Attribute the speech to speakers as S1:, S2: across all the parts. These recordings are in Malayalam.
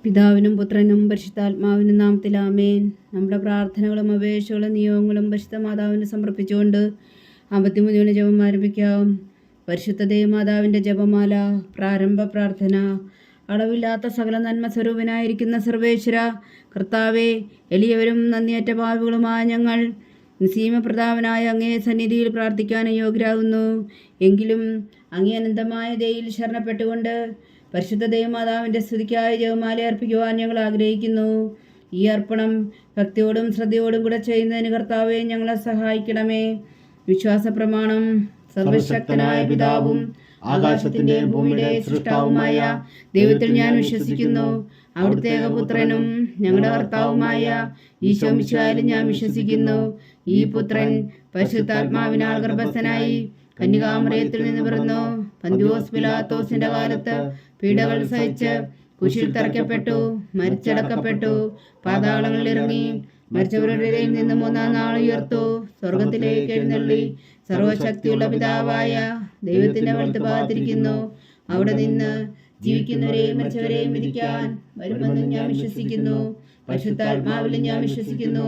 S1: പിതാവിനും പുത്രനും പരിശുദ്ധാത്മാവിനും നാമത്തിൽ ആമേൻ. നമ്മുടെ പ്രാർത്ഥനകളും അപേക്ഷകളും നിയോഗങ്ങളും പരിശുദ്ധ മാതാവിന് സമർപ്പിച്ചുകൊണ്ട് 53 ജപം ആരംഭിക്കാം. പരിശുദ്ധ ദേവമാതാവിൻ്റെ ജപമാല. പ്രാരംഭ പ്രാർത്ഥന. അളവില്ലാത്ത സകല നന്മ സ്വരൂപനായിരിക്കുന്ന സർവേശ്വര കർത്താവെ, എളിയവരും നന്ദിയേറ്റ പാപികളുമായ ഞങ്ങൾ നിസീമപ്രതാപനായ അങ്ങേ സന്നിധിയിൽ പ്രാർത്ഥിക്കാൻ യോഗ്യരാകുന്നു. എങ്കിലും അങ്ങേ അനന്തമായ ദയയിൽ ശരണപ്പെട്ടുകൊണ്ട് പരിശുദ്ധ ദേവമാതാവിൻ്റെ സ്തുതിക്കായി ജപമാല അർപ്പിക്കുവാൻ ഞങ്ങൾ ആഗ്രഹിക്കുന്നു. ഈ അർപ്പണം ഭക്തിയോടും ശ്രദ്ധയോടും കൂടെ ചെയ്യുന്നതിന് കർത്താവെ ഞങ്ങളെ സഹായിക്കണമേ. വിശ്വാസ പ്രമാണം. സർവശക്തനായ പിതാവും ആകാശത്തിന്റെയും ഭൂമിയുടെയും സൃഷ്ടാവുമായ ദൈവത്തിൽ ഞാൻ വിശ്വസിക്കുന്നു. അവിടുത്തെ ഏകപുത്രനും ഞങ്ങളുടെ കർത്താവുമായ ഈശോ മിശിഹായിലും ഞാൻ വിശ്വസിക്കുന്നു. ഈ പുത്രൻ പരിശുദ്ധാത്മാവിനാൽ ഗർഭസ്ഥനായി കന്യകാമറിയത്തിൽ നിന്ന് പിറന്നു. പന്തിയോസ് പിലാത്തോസിന്റെ കാലത്ത് പീഡകൾ സഹിച്ച് കുരിശിൽ തറയ്ക്കപ്പെട്ടു, മരിച്ചടക്കപ്പെട്ടു, പാതാളങ്ങളിൽ ഇറങ്ങി, മരിച്ചവരുടെ ഇടയിൽ നിന്ന് 3-ാം നാൾ ഉയർത്തു, സ്വർഗത്തിലേക്ക് എഴുന്നള്ളി, സർവശക്തിയുള്ള പിതാവായ ദൈവത്തിന്റെ വലത്തുഭാഗത്തിരിക്കുന്നു. അവിടെ നിന്ന് ജീവിക്കുന്നവരെയും മരിച്ചവരെയും വിധിക്കാൻ വരുമെന്നും ഞാൻ വിശ്വസിക്കുന്നു. പരിശുദ്ധാത്മാവിലും ഞാൻ വിശ്വസിക്കുന്നു.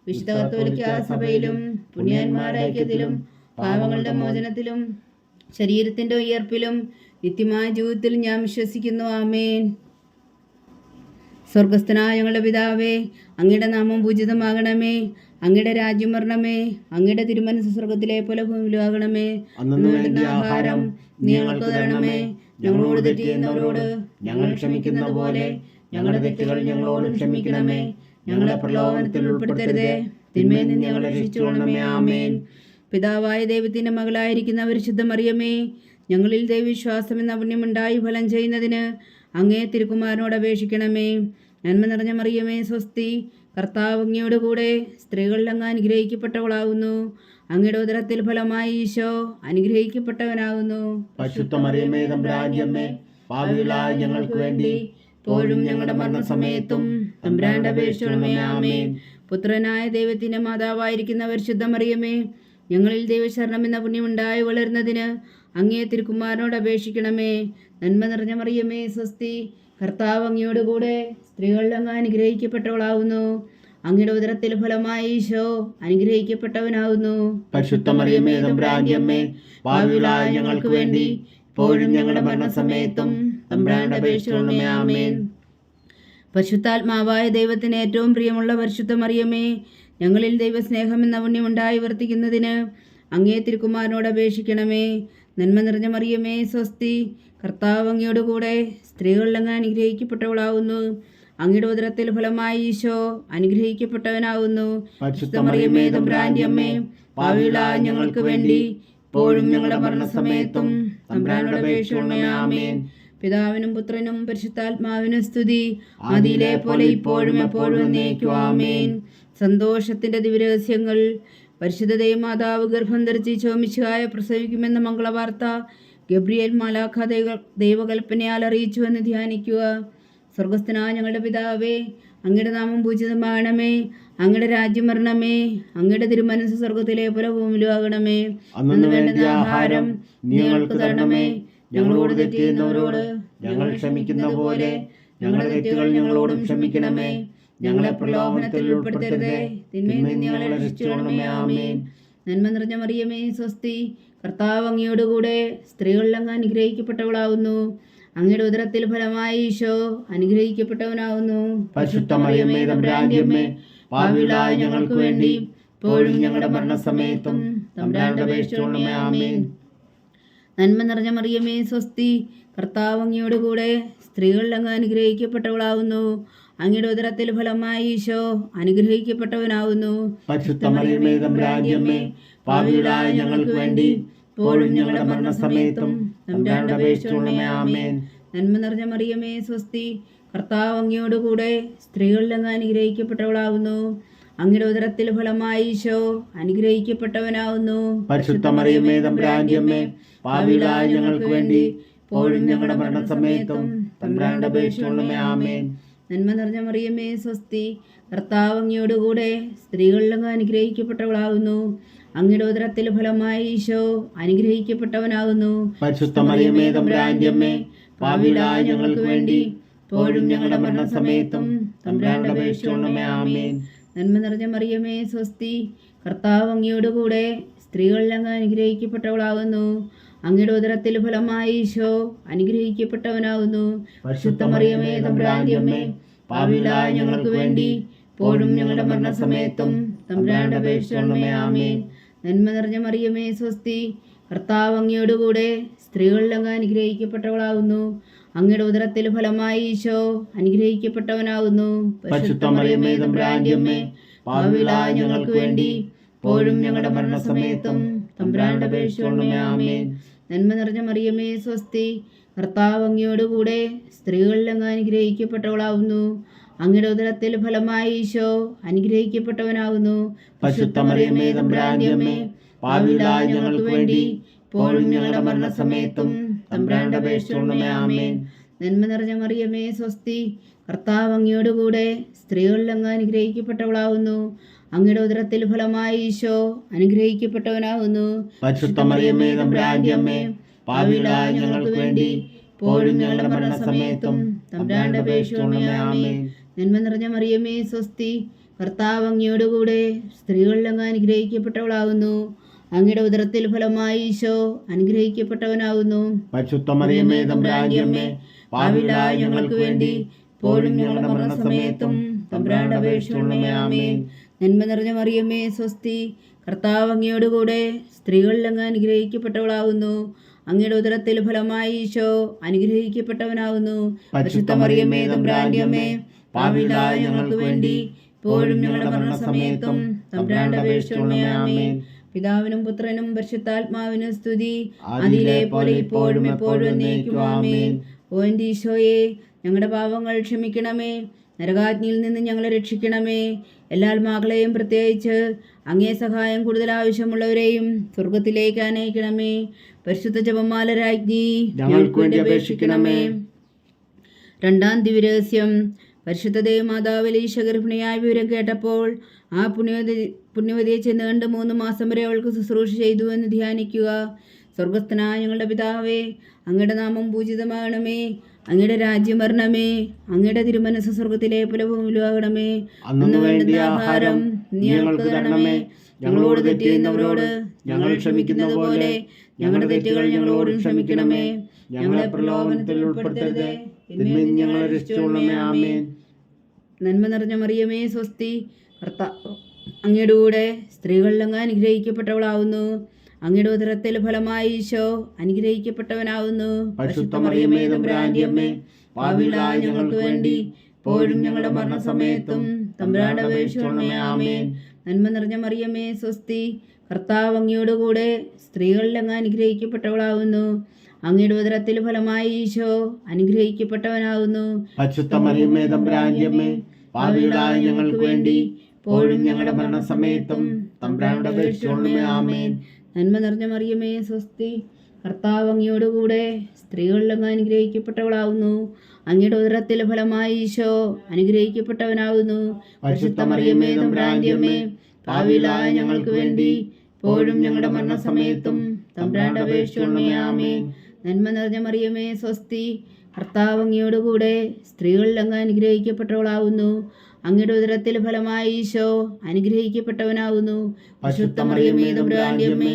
S1: വിശുദ്ധ കത്തോലിക്കാ സഭയിലും പുണ്യന്മാരുടെ ഐക്യത്തിലും പാപങ്ങളുടെ മോചനത്തിലും ശരീരത്തിന്റെ ഉയർപ്പിലും നിത്യമായ ജീവിതത്തിലും ഞാൻ വിശ്വസിക്കുന്നു. ആമേൻ. സ്വർഗസ്ഥനായ ഞങ്ങളുടെ പിതാവേ, അങ്ങയുടെ നാമം പൂജിതമാകണമേ. അങ്ങയുടെ രാജ്യം വരണമേ. അങ്ങയുടെ തിരുമനസ്സ് സ്വർഗത്തിലെ പോലെ ഭൂമിയിലാകണമേ. അന്ന് വേണ്ടുന്ന ആഹാരം നീ ഞങ്ങൾക്ക് തരണമേ. ഞങ്ങളോട് തെറ്റ് ചെയ്യുന്നവരോട് ഞങ്ങൾ ക്ഷമിക്കുന്നത് പോലെ ഞങ്ങളുടെ തെറ്റുകൾ ഞങ്ങളോട് ക്ഷമിക്കണമേ. ഞങ്ങളെ പ്രലോഭനത്തിൽ ഉൾപ്പെടുത്തരുതേ, തിന്മയിൽ നിന്ന് ഞങ്ങളെ രക്ഷിച്ചുകൊള്ളണമേ. ആമേൻ. പിതാവായ ദൈവത്തിന്റെ മകളായിരിക്കുന്ന പരിശുദ്ധ മറിയമേ, ഞങ്ങളിൽ ദൈവവിശ്വാസം എന്ന പുണ്യമുണ്ടായി ഫലം ചെയ്യുന്നതിന് അങ്ങേ തിരുക്കുമാരനോട് അപേക്ഷിക്കണമേ. നന്മ നിറഞ്ഞ മറിയമേ, സ്വസ്തി. കർത്താവ് അങ്ങയോട് കൂടെ സ്ത്രീകളിൽ അങ്ങ് അനുഗ്രഹിക്കപ്പെട്ടവളാകുന്നു. അങ്ങയുടെ ഉദരത്തിൽ ഫലമായി ഈശോ അനുഗ്രഹിക്കപ്പെട്ടവനാകുന്നു.
S2: പരിശുദ്ധ മറിയമേ, തമ്പുരാന്റെ അമ്മേ, പാപികളായ ഞങ്ങൾക്ക് വേണ്ടി ഇപ്പോഴും ഞങ്ങളുടെ മരണസമയത്തും തമ്പുരാന്റെ അപേക്ഷിക്കണമേ. ആമേൻ.
S1: പുത്രനായ ദൈവത്തിന്റെ മാതാവായിരിക്കുന്ന പരിശുദ്ധ മറിയമേ, ഞങ്ങളിൽ ദൈവശരണം എന്ന പുണ്യമുണ്ടായി വളരുന്നതിന് അങ്ങേ തിരുക്കുമാരനോട് അപേക്ഷിക്കണമേ. നന്മ നിറഞ്ഞ മറിയമേ, സ്വസ്തി. കർത്താവ് അങ്ങയോട് കൂടെ സ്ത്രീകളിൽ അങ്ങ് അനുഗ്രഹിക്കപ്പെട്ടവളാകുന്നു. അങ്ങയുടെ ഉദരത്തിൽ ഫലമായി ഈശോ അനുഗ്രഹിക്കപ്പെട്ടവനാകുന്നു.
S2: പരിശുദ്ധ മറിയമേ, തമ്പുരാന്റെ അമ്മേ, പാപികളായ ഞങ്ങൾക്ക് വേണ്ടി ഇപ്പോഴും ഞങ്ങളുടെ മരണസമയത്തും തമ്പുരാന്റെ അപേക്ഷിക്കണമേ. ആമേൻ.
S1: പരിശുദ്ധാത്മാവായ ദൈവത്തിന് ഏറ്റവും പ്രിയമുള്ള പരിശുദ്ധ മറിയമേ, ഞങ്ങളിൽ ദൈവസ്നേഹം എന്ന പുണ്യമുണ്ടായി വർത്തിക്കുന്നതിന് അങ്ങേ തിരുക്കുമാരനോട് അപേക്ഷിക്കണമേ. നന്മ നിറഞ്ഞ മറിയമേ, സ്വസ്തി. കർത്താവ് അങ്ങയോട് കൂടെ സ്ത്രീകളിൽ അങ്ങ് അനുഗ്രഹിക്കപ്പെട്ടവളാകുന്നു. അങ്ങയുടെ ഉദരത്തിൽ ഫലമായി ഈശോ അനുഗ്രഹിക്കപ്പെട്ടവനാകുന്നു.
S2: പരിശുദ്ധ മറിയമേ, തമ്പുരാന്റെ അമ്മേ, പാപികളായ ഞങ്ങൾക്ക് വേണ്ടി ഇപ്പോഴും ഞങ്ങളുടെ മരണസമയത്തും തമ്പുരാനോട് അപേക്ഷിക്കണമേ. ആമേൻ.
S1: പിതാവിനും പുത്രനും പരിശുദ്ധാത്മാവിനും സ്തുതി, ആദിയിലെ പോലെ ഇപ്പോഴും എപ്പോഴും എന്നേക്കും. ആമേൻ. സന്തോഷത്തിന്റെ ദിവ്യരഹസ്യങ്ങൾ. പരിശുദ്ധ ദേവമാതാവ് ഗർഭം ധരിച്ച് ഈശോമിശിഹായ പ്രസവിക്കുമെന്ന മംഗളവാർത്ത ഗബ്രിയേൽ മാലാഖ ദൈവകൽപ്പനയാൽ അറിയിച്ചുവെന്ന് ധ്യാനിക്കുക. സ്വർഗസ്ഥനായ ഞങ്ങളുടെ പിതാവേ, അങ്ങയുടെ നാമം പൂജിതമാകണമേ. അങ്ങയുടെ രാജ്യം വരണമേ. അങ്ങയുടെ തിരുമനസ്സ് സ്വർഗത്തിലെ പോലെ ഭൂമിയിലാകണമേ.
S2: അന്ന് വേണ്ടുന്ന ആഹാരം നീ ഞങ്ങൾക്ക് തരണമേ. ഞങ്ങളോട് തെറ്റ് ചെയ്യുന്നവരോട് ഞങ്ങൾ ക്ഷമിക്കുന്ന പോലെ ഞങ്ങളുടെ തെറ്റുകൾ ഞങ്ങളോടും ക്ഷമിക്കണമേ. ഞങ്ങളെ പ്രലോഭനത്തിൽ ഉൾപ്പെടുത്തരുതേ, തിന്മയിൽ നിന്ന് ഞങ്ങളെ രക്ഷിച്ചുകൊള്ളണമേ. ആമേൻ.
S1: നന്മ നിറഞ്ഞ മറിയമേ, സ്വസ്തി. കർത്താവ് അങ്ങയോട് കൂടെ സ്ത്രീകളിൽ അങ്ങ് അനുഗ്രഹിക്കപ്പെട്ടവളാകുന്നു. അങ്ങയുടെ ഉദരത്തിൽ ഫലമായി ഈശോ അനുഗ്രഹിക്കപ്പെട്ടവനാകുന്നു.
S2: പരിശുദ്ധ മറിയമേ, തമ്പുരാന്റെ അമ്മേ, പാപികളായ ഞങ്ങൾക്ക് വേണ്ടി ഇപ്പോഴും ഞങ്ങളുടെ മരണസമയത്തും തമ്പുരാനോട് അപേക്ഷിച്ചുകൊള്ളണമേ. ആമേൻ.
S1: നന്മ നിറഞ്ഞ മറിയമേ, സ്വസ്തി. കർത്താവ് അങ്ങയോട് കൂടെ സ്ത്രീകളിൽ അങ്ങ് അനുഗ്രഹിക്കപ്പെട്ടവളാകുന്നു. അങ്ങയുടെ ഉദരത്തിൽ ഫലമായി ഈശോ അനുഗ്രഹിക്കപ്പെട്ടവനാകുന്നു.
S2: പരിശുദ്ധ മറിയമേ, തമ്പുരാന്റെ അമ്മേ, പാപികളായ ഞങ്ങൾക്ക് വേണ്ടി ഇപ്പോഴും ഞങ്ങളുടെ മരണസമയത്തും തമ്പുരാനോട് അപേക്ഷിച്ചുകൊള്ളണമേ. ആമേൻ.
S1: നന്മ നിറഞ്ഞ മറിയമേ, സ്വസ്തി. കർത്താവ് അങ്ങയോട് കൂടെ സ്ത്രീകളിൽ അങ്ങ് അനുഗ്രഹിക്കപ്പെട്ടവളാകുന്നു. അങ്ങയുടെ ഉദരത്തിൽ ഫലമായി ഈശോ അനുഗ്രഹിക്കപ്പെട്ടവനാകുന്നു.
S2: പരിശുദ്ധ മറിയമേ, തമ്പുരാന്റെ അമ്മേ, പാപികളായ ഞങ്ങൾക്ക് വേണ്ടി ഇപ്പോഴും ഞങ്ങളുടെ മരണസമയത്തും തമ്പുരാനോട് അപേക്ഷിച്ചുകൊള്ളണമേ. ആമേൻ.
S1: നന്മ നിറഞ്ഞ മറിയമേ, സ്വസ്തി. കർത്താവ് അങ്ങയോട് കൂടെ സ്ത്രീകളിൽ അങ്ങ് അനുഗ്രഹിക്കപ്പെട്ടവളാകുന്നു. അങ്ങയുടെ ഉദരത്തിൽ ഫലമായി ഈശോ അനുഗ്രഹിക്കപ്പെട്ടവനാകുന്നു.
S2: പരിശുദ്ധ മറിയമേ, തമ്പുരാന്റെ അമ്മേ, പാപികളായ ഞങ്ങൾക്ക് വേണ്ടി
S1: ഇപ്പോഴും ഞങ്ങളുടെ മരണസമയത്തും തമ്പുരാനോട് അപേക്ഷിക്കണമേ. ആമേൻ. നന്മ നിറഞ്ഞ മറിയമേ സ്വസ്തി, കർത്താവ് അങ്ങയോട് കൂടെ സ്ത്രീകളിൽ അങ്ങ് അനുഗ്രഹിക്കപ്പെട്ടവളാകുന്നു. അങ്ങയുടെ ഉദരത്തിൽ ഫലമായി ഈശോ അനുഗ്രഹിക്കപ്പെട്ടവനാകുന്നു. പരിശുദ്ധ മറിയമേ തമ്പുരാന്റെ അമ്മേ, പാപികളായ ഞങ്ങൾക്ക് വേണ്ടി ഇപ്പോഴും ഞങ്ങളുടെ മരണസമയത്തും തമ്പുരാനോട് അപേക്ഷിക്കണമേ. ആമേൻ. നന്മ നിറഞ്ഞ മറിയമേ സ്വസ്തി, കർത്താവ് അങ്ങയോട് കൂടെ സ്ത്രീകളിൽ അങ്ങ് അനുഗ്രഹിക്കപ്പെട്ടവളാകുന്നു. അങ്ങയുടെ ഉദരത്തിൽ ഫലമായി ഈശോ അനുഗ്രഹിക്കപ്പെട്ടവനാകുന്നു. പരിശുദ്ധ മറിയമേ തമ്പുരാന്റെ അമ്മേ, പാപികളായ ഞങ്ങൾക്ക് വേണ്ടി ഇപ്പോഴും ഞങ്ങളുടെ മരണസമയത്തും തമ്പുരാനോട് അപേക്ഷിക്കണമേ. ആമേൻ. നന്മ നിറഞ്ഞ മറിയമേ സ്വസ്തി, കർത്താവ് അങ്ങയോട് കൂടെ സ്ത്രീകളിൽ അങ്ങ് അനുഗ്രഹിക്കപ്പെട്ടവളാകുന്നു. അങ്ങയുടെ ഉദരത്തിൽ ഫലമായി ഈശോ അനുഗ്രഹിക്കപ്പെട്ടവനാകുന്നു. പരിശുദ്ധ മറിയമേ തമ്പുരാന്റെ അമ്മേ, പാപികളായ ഞങ്ങൾക്ക് വേണ്ടി ഇപ്പോഴും ഞങ്ങളുടെ മരണസമയത്തും തമ്പുരാനോട് അപേക്ഷിക്കണമേ. ആമേൻ. നന്മ നിറഞ്ഞ മറിയമേ സ്വസ്തി, കർത്താവ് അങ്ങയോട് കൂടെ സ്ത്രീകളിൽ അങ്ങ് അനുഗ്രഹിക്കപ്പെട്ടവളാകുന്നു. അങ്ങയുടെ ഉദരത്തിൽ ഫലമായി ഈശോ അനുഗ്രഹിക്കപ്പെട്ടവനാകുന്നു. പരിശുദ്ധ മറിയമേ തമ്പുരാന്റെ അമ്മേ, പാപികളായ ഞങ്ങൾക്ക് വേണ്ടി ഇപ്പോഴും ഞങ്ങളുടെ മരണസമയത്തും തമ്പുരാനോട് അപേക്ഷിക്കണമേ. ആമേൻ. നന്മ നിറഞ്ഞ മറിയമേ സ്വസ്തി, കർത്താവ് അങ്ങയോട് കൂടെ സ്ത്രീകളിൽ അങ്ങ് അനുഗ്രഹിക്കപ്പെട്ടവളാകുന്നു. അങ്ങയുടെ ഉദരത്തിൽ ഫലമായി ഈശോ അനുഗ്രഹിക്കപ്പെട്ടവനാകുന്നു.
S2: പരിശുദ്ധ മറിയമേ തമ്പുരാന്റെ അമ്മേ,
S1: പാപികളായ ഞങ്ങൾക്ക് വേണ്ടി ഇപ്പോഴും ഞങ്ങളുടെ മരണസമയത്തും തമ്പുരാനോട് അപേക്ഷിക്കണമേ. ആമേൻ. നന്മ നിറഞ്ഞ മറിയമേ സ്വസ്തി, കർത്താവ് അങ്ങയോട് കൂടെ സ്ത്രീകളിൽ അങ്ങ് അനുഗ്രഹിക്കപ്പെട്ടവളാകുന്നു. അങ്ങയുടെ ഉദരത്തിൽ ഫലമായി ഈശോ അനുഗ്രഹിക്കപ്പെട്ടവനാകുന്നു. പരിശുദ്ധ മറിയമേ തമ്പുരാന്റെ അമ്മേ, പാപികളായ ഞങ്ങൾക്ക് വേണ്ടി ഇപ്പോഴും ഞങ്ങളുടെ മരണസമയത്തും തമ്പുരാനോട് അപേക്ഷിക്കണമേ. ആമേൻ. പിതാവിനും പുത്രനും പരിശുദ്ധാത്മാവിനും സ്തുതി, അതിലെ പോലെ ഇപ്പോഴും എപ്പോഴും എന്നേക്കും. ആമേൻ. ഓ എൻ്റെ ഈശോയെ, ഞങ്ങളുടെ പാപങ്ങൾ ക്ഷമിക്കണമേ, നരകാഗ്നിയിൽ നിന്ന് ഞങ്ങളെ രക്ഷിക്കണമേ. എല്ലാ ആത്മാക്കളെയും, പ്രത്യേകിച്ച് അങ്ങേ സഹായം കൂടുതൽ ആവശ്യമുള്ളവരെയും സ്വർഗത്തിലേക്ക് അനയിക്കണമേ. പരിശുദ്ധ ജപമാല രാജ്ഞി
S2: ഞങ്ങൾക്ക് വേണ്ടി അപേക്ഷിക്കണമേ.
S1: രണ്ടാം ദിവ്യരഹസ്യം. പരിശുദ്ധ ദേവമാതാവ് എലീശ ഗർഭിണിയായ വിവരം കേട്ടപ്പോൾ ആ പുണ്യവതിയെ ചെന്ന് കണ്ട് 3 മാസം വരെ അവൾക്ക് ശുശ്രൂഷ ചെയ്തു എന്ന് ധ്യാനിക്കുക. സ്വർഗസ്ഥനായ ഞങ്ങളുടെ പിതാവേ, അങ്ങയുടെ നാമം പൂജിതമാകണമേ, അങ്ങയുടെ രാജ്യം വരണമേ, അങ്ങയുടെ തിരുമനസ്സ് സ്വർഗത്തിലെ പോലെ ഭൂമിയിലുമാകണമേ.
S2: അന്നു വേണ്ട ആഹാരം ഞങ്ങൾക്ക് തരണമേ. ഞങ്ങളോട് തെറ്റ് ചെയ്യുന്നവരോട് ഞങ്ങൾ ക്ഷമിക്കുന്നത് പോലെ ഞങ്ങളുടെ തെറ്റുകൾ ഞങ്ങളോടും ക്ഷമിക്കണമേ. ഞങ്ങളെ പ്രലോഭനത്തിൽ ഉൾപ്പെടുത്തരുതേ, തിന്മയിൽ നിന്ന് ഞങ്ങളെ രക്ഷിച്ചുകൊള്ളണമേ. ആമേൻ.
S1: നന്മ നിറഞ്ഞ മറിയമേ സ്വസ്തി, കർത്താവ് അങ്ങയുടെ കൂടെ സ്ത്രീകളിൽ അങ്ങ് അനുഗ്രഹിക്കപ്പെട്ടവളാവുന്നു. അങ്ങയുടെ ഉദരത്തിൽ ഫലമായി ഈശോ അനുഗ്രഹിക്കപ്പെട്ടവനാവുന്നു.
S2: പരിശുദ്ധ മറിയമേ തമ്പുരാന്റെ അമ്മേ, പാപികളായ ഞങ്ങൾക്ക് വേണ്ടി ഇപ്പോഴും ഞങ്ങളുടെ മരണസമയത്തും തമ്പുരാനോട് അപേക്ഷിക്കണമേ. ആമേൻ.
S1: നന്മ നിറഞ്ഞ മറിയമേ സ്വസ്തി, കർത്താവ് അങ്ങയോട് കൂടെ സ്ത്രീകളിൽ അങ്ങ് അനുഗ്രഹിക്കപ്പെട്ടവളാവുന്നു. അങ്ങയുടെ ഉദരത്തിൽ ഫലമായി ഈശോ അനുഗ്രഹിക്കപ്പെട്ടവനാകുന്നു.
S2: പരിശുദ്ധ മറിയമേ തമ്പുരാന്റെ അമ്മേ, പാപികളായ ഞങ്ങൾക്ക് വേണ്ടി ഇപ്പോഴും ഞങ്ങളുടെ മരണസമയത്തും തമ്പുരാനോട് അപേക്ഷിക്കണമേ. ആമേൻ.
S1: നന്മ നിറഞ്ഞ മറിയമേ സ്വസ്തി, കർത്താവ് അങ്ങയോട് കൂടെ സ്ത്രീകളിൽ അങ്ങ് അനുഗ്രഹിക്കപ്പെട്ടവളാവുന്നു. അങ്ങയുടെ ഉദരത്തിൽ ഫലമായി ഈശോ അനുഗ്രഹിക്കപ്പെട്ടവനാകുന്നു.
S2: പരിശുദ്ധ മറിയമേ തമ്പുരാന്റെ അമ്മേ, പാപികളായ ഞങ്ങൾക്ക് വേണ്ടി ഇപ്പോഴും ഞങ്ങളുടെ മരണസമയത്തും തമ്പുരാനോട് അപേക്ഷിക്കണമേ. ആമേൻ.
S1: നന്മ നിറഞ്ഞ മറിയമേ സ്വസ്തി, കർത്താവ് അങ്ങയോട് കൂടെ സ്ത്രീകളിൽ അങ്ങ് അനുഗ്രഹിക്കപ്പെട്ടവളാവുന്നു. അങ്ങയുടെ ഉദരത്തിൽ ഫലമായി ഈശോ അനുഗ്രഹിക്കപ്പെട്ടവനാകുന്നു.
S2: പരിശുദ്ധ മറിയമേ തമ്പുരാന്റെ അമ്മേ,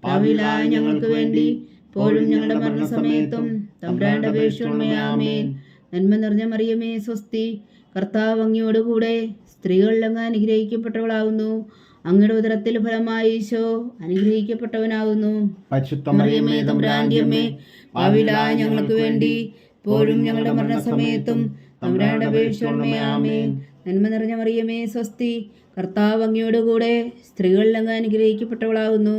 S2: പാപികളായ ഞങ്ങൾക്ക് വേണ്ടി ഇപ്പോഴും ഞങ്ങളുടെ മരണസമയത്തും തമ്പുരാനോട് അപേക്ഷിക്കണമേ. ആമേൻ.
S1: നന്മ നിറഞ്ഞ മറിയമേ സ്വസ്തി, കർത്താവ് അങ്ങയോട് കൂടെ സ്ത്രീകളിൽ അങ്ങ് അനുഗ്രഹിക്കപ്പെട്ടവളാവുന്നു. അങ്ങയുടെ ഉദരത്തിൽ ഫലമായി ഈശോ അനുഗ്രഹിക്കപ്പെട്ടവനാകുന്നു.
S2: പരിശുദ്ധ മറിയമേ തമ്പുരാന്റെ അമ്മേ, പാപികളായ ഞങ്ങൾക്ക് വേണ്ടി ഇപ്പോഴും ഞങ്ങളുടെ മരണസമയത്തും തമ്പുരാനോട് അപേക്ഷിക്കണമേ. ആമേൻ.
S1: നന്മ നിറഞ്ഞ മറിയമേ സ്വസ്തി, കർത്താവ് അങ്ങയോട് കൂടെ സ്ത്രീകളിൽ അങ്ങ് അനുഗ്രഹിക്കപ്പെട്ടവളാകുന്നു.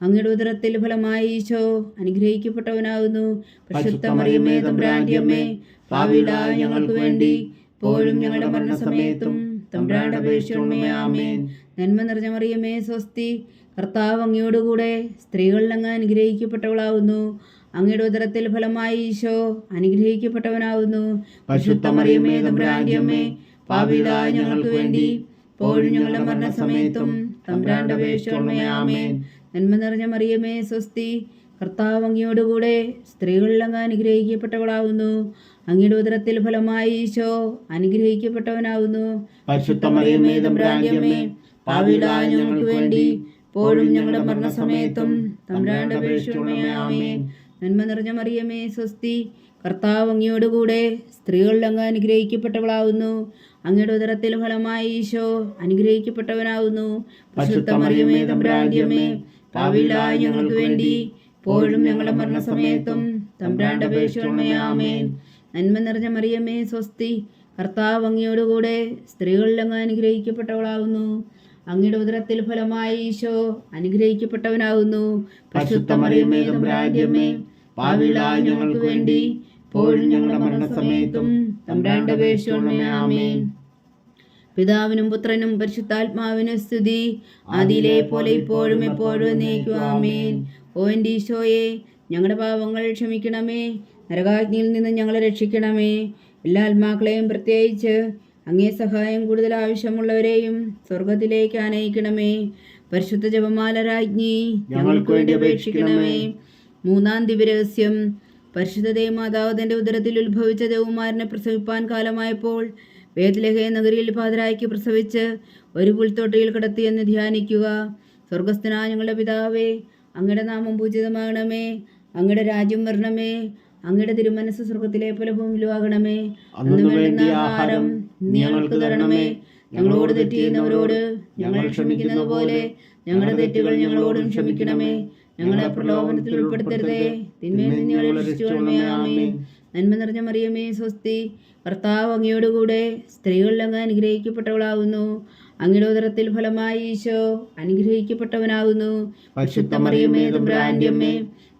S1: അങ്ങയുടെ ഉദരത്തിൽ ഫലമായി ഈശോ അനുഗ്രഹിക്കപ്പെട്ടവനാകുന്നു.
S2: പരിശുദ്ധ മറിയമേ തമ്പുരാന്റെ അമ്മേ, പാപികളായ ഞങ്ങൾക്ക് വേണ്ടി ഇപ്പോഴും ഞങ്ങളുടെ മരണസമയത്തും തമ്പുരാനോട് അപേക്ഷിക്കണമേ. ആമേൻ.
S1: നന്മ നിറഞ്ഞ മറിയമേ സ്വസ്തി, കർത്താവ് അങ്ങയോട് കൂടെ സ്ത്രീകളിൽ അങ്ങ് അനുഗ്രഹിക്കപ്പെട്ടവളാകുന്നു. അങ്ങയുടെ ഉദരത്തിൽ ഫലമായി ഈശോ അനുഗ്രഹിക്കപ്പെട്ടവനാകുന്നു.
S2: പരിശുദ്ധ മറിയമേ തമ്പുരാന്റെ അമ്മേ, പാപികളായ ഞങ്ങൾക്ക് വേണ്ടി ഇപ്പോഴും ഞങ്ങളുടെ മരണസമയത്തും തമ്പുരാനോട് അപേക്ഷിക്കണമേ. ആമേൻ.
S1: നന്മ നിറഞ്ഞ മറിയമേ സ്വസ്തി, കർത്താവ് അങ്ങയോടുകൂടെ സ്ത്രീകളിൽ അങ്ങ് അനുഗ്രഹിക്കപ്പെട്ടവളാവുന്നു. അങ്ങയുടെ ഉദരത്തിൽ ഫലമായി ഈശോ അനുഗ്രഹിക്കപ്പെട്ടവനാവുന്നു.
S2: പരിശുദ്ധ മറിയമേ തമ്പുരാന്റെ അമ്മേ, പാപികളായ ഞങ്ങൾക്ക് വേണ്ടി ഇപ്പോഴും ഞങ്ങളുടെ മരണസമയത്തും തമ്പുരാന്റെ അപേക്ഷിക്കണമേ. ആമേൻ.
S1: നന്മ നിറഞ്ഞ മറിയമേ സ്വസ്തി, കർത്താവ് അങ്ങയോടുകൂടെ സ്ത്രീകളിൽ അങ്ങ് അനുഗ്രഹിക്കപ്പെട്ടവളാവുന്നു. അങ്ങയുടെ ഉദരത്തിൽ ഫലമായി ഈശോ അനുഗ്രഹിക്കപ്പെട്ടവനാവുന്നു.
S2: പരിശുദ്ധ മറിയമേ തമ്പുരാന്റെ അമ്മേ, പാപികളായ ഞങ്ങൾക്ക് വേണ്ടി ഇപ്പോഴും ഞങ്ങളുടെ മരണസമയത്തും തമ്പുരാന്റെ അപേക്ഷിക്കണമേ. ആമേൻ.
S1: നന്മ നിറഞ്ഞ മറിയമേ സ്വസ്തി, കർത്താവ് അങ്ങയോടുകൂടെ സ്ത്രീകളിൽ അങ്ങ് അനുഗ്രഹിക്കപ്പെട്ടവളാവുന്നു. അങ്ങയുടെ ഉദരത്തിൽ ഫലമായി ഈശോ അനുഗ്രഹിക്കപ്പെട്ടവനാകുന്നു.
S2: പരിശുദ്ധ മറിയമേ തമ്പുരാന്റെ അമ്മേ, പാപികളായ ഞങ്ങൾക്ക് വേണ്ടി ഇപ്പോഴും ഞങ്ങളുടെ മരണസമയത്തും തമ്പുരാന്റെ അപേക്ഷിക്കണമേ. ആമേൻ.
S1: പിതാവിനും പുത്രനും പരിശുദ്ധാത്മാവിനും സ്തുതി, ആദിയിലെ പോലെ ഇപ്പോഴും എപ്പോഴും എന്നേക്കും. ആമേൻ. ഓ എൻ്റെ ഈശോയെ, ഞങ്ങളുടെ പാപങ്ങൾ ക്ഷമിക്കണമേ, നരകാഗ്നിയിൽ നിന്ന് ഞങ്ങളെ രക്ഷിക്കണമേ. എല്ലാ ആത്മാക്കളെയും പ്രത്യേകിച്ച് അങ്ങേ സഹായം കൂടുതൽ ആവശ്യമുള്ളവരെയും സ്വർഗത്തിലേക്ക് ആനയിക്കണമേ. പരിശുദ്ധ ജപമാല രാജ്ഞി ഞങ്ങൾക്ക് വേണ്ടി അപേക്ഷിക്കണമേ. മൂന്നാം ദിവ്യരഹസ്യം. പരിശുദ്ധ ദേവമാതാവ് തൻ്റെ ഉദരത്തിൽ ഉത്ഭവിച്ച ദേവകുമാരനെ പ്രസവിപ്പാൻ കാലമായപ്പോൾ ബേത്ലഹേം നഗരിയിൽ പാതിരായ്ക്ക് പ്രസവിച്ച് ഒരു പുൽത്തൊട്ടിയിൽ കിടത്തിയെന്ന് ധ്യാനിക്കുക. സ്വർഗസ്ഥനായ ഞങ്ങളുടെ പിതാവേ, അങ്ങയുടെ നാമം പൂജിതമാകണമേ, അങ്ങയുടെ രാജ്യം വരണമേ, അങ്ങയുടെ തിരുമനസ് സ്വർഗത്തിലെ പോലെ ഭൂമിയിലും ആകണമേ. അന്ന് വേണ്ടുന്ന ആഹാരം ഞങ്ങൾക്ക് തരണമേ. ഞങ്ങളോട് തെറ്റ് ചെയ്യുന്നവരോട് ഞങ്ങൾ ക്ഷമിക്കുന്നത് പോലെ ഞങ്ങളുടെ തെറ്റുകൾ ഞങ്ങളോടും ക്ഷമിക്കണമേ. ഞങ്ങളെ പ്രലോഭനത്തിൽ ഉൾപ്പെടുത്തരുതേ, തിന്മയിൽ നിന്ന് ഞങ്ങളെ രക്ഷിച്ചുകൊള്ളണമേ. ആമേൻ. നന്മ നിറഞ്ഞ മറിയമേ സ്വസ്തി, കർത്താവ് അങ്ങയോടുകൂടെ സ്ത്രീകളിൽ അങ്ങ് അനുഗ്രഹിക്കപ്പെട്ടവളാകുന്നു. അങ്ങയുടെ ഉദരത്തിൽ ഫലമായി ഈശോ അനുഗ്രഹിക്കപ്പെട്ടവനാകുന്നു.
S2: പരിശുദ്ധ മറിയമേ തമ്പുരാന്റെ അമ്മേ,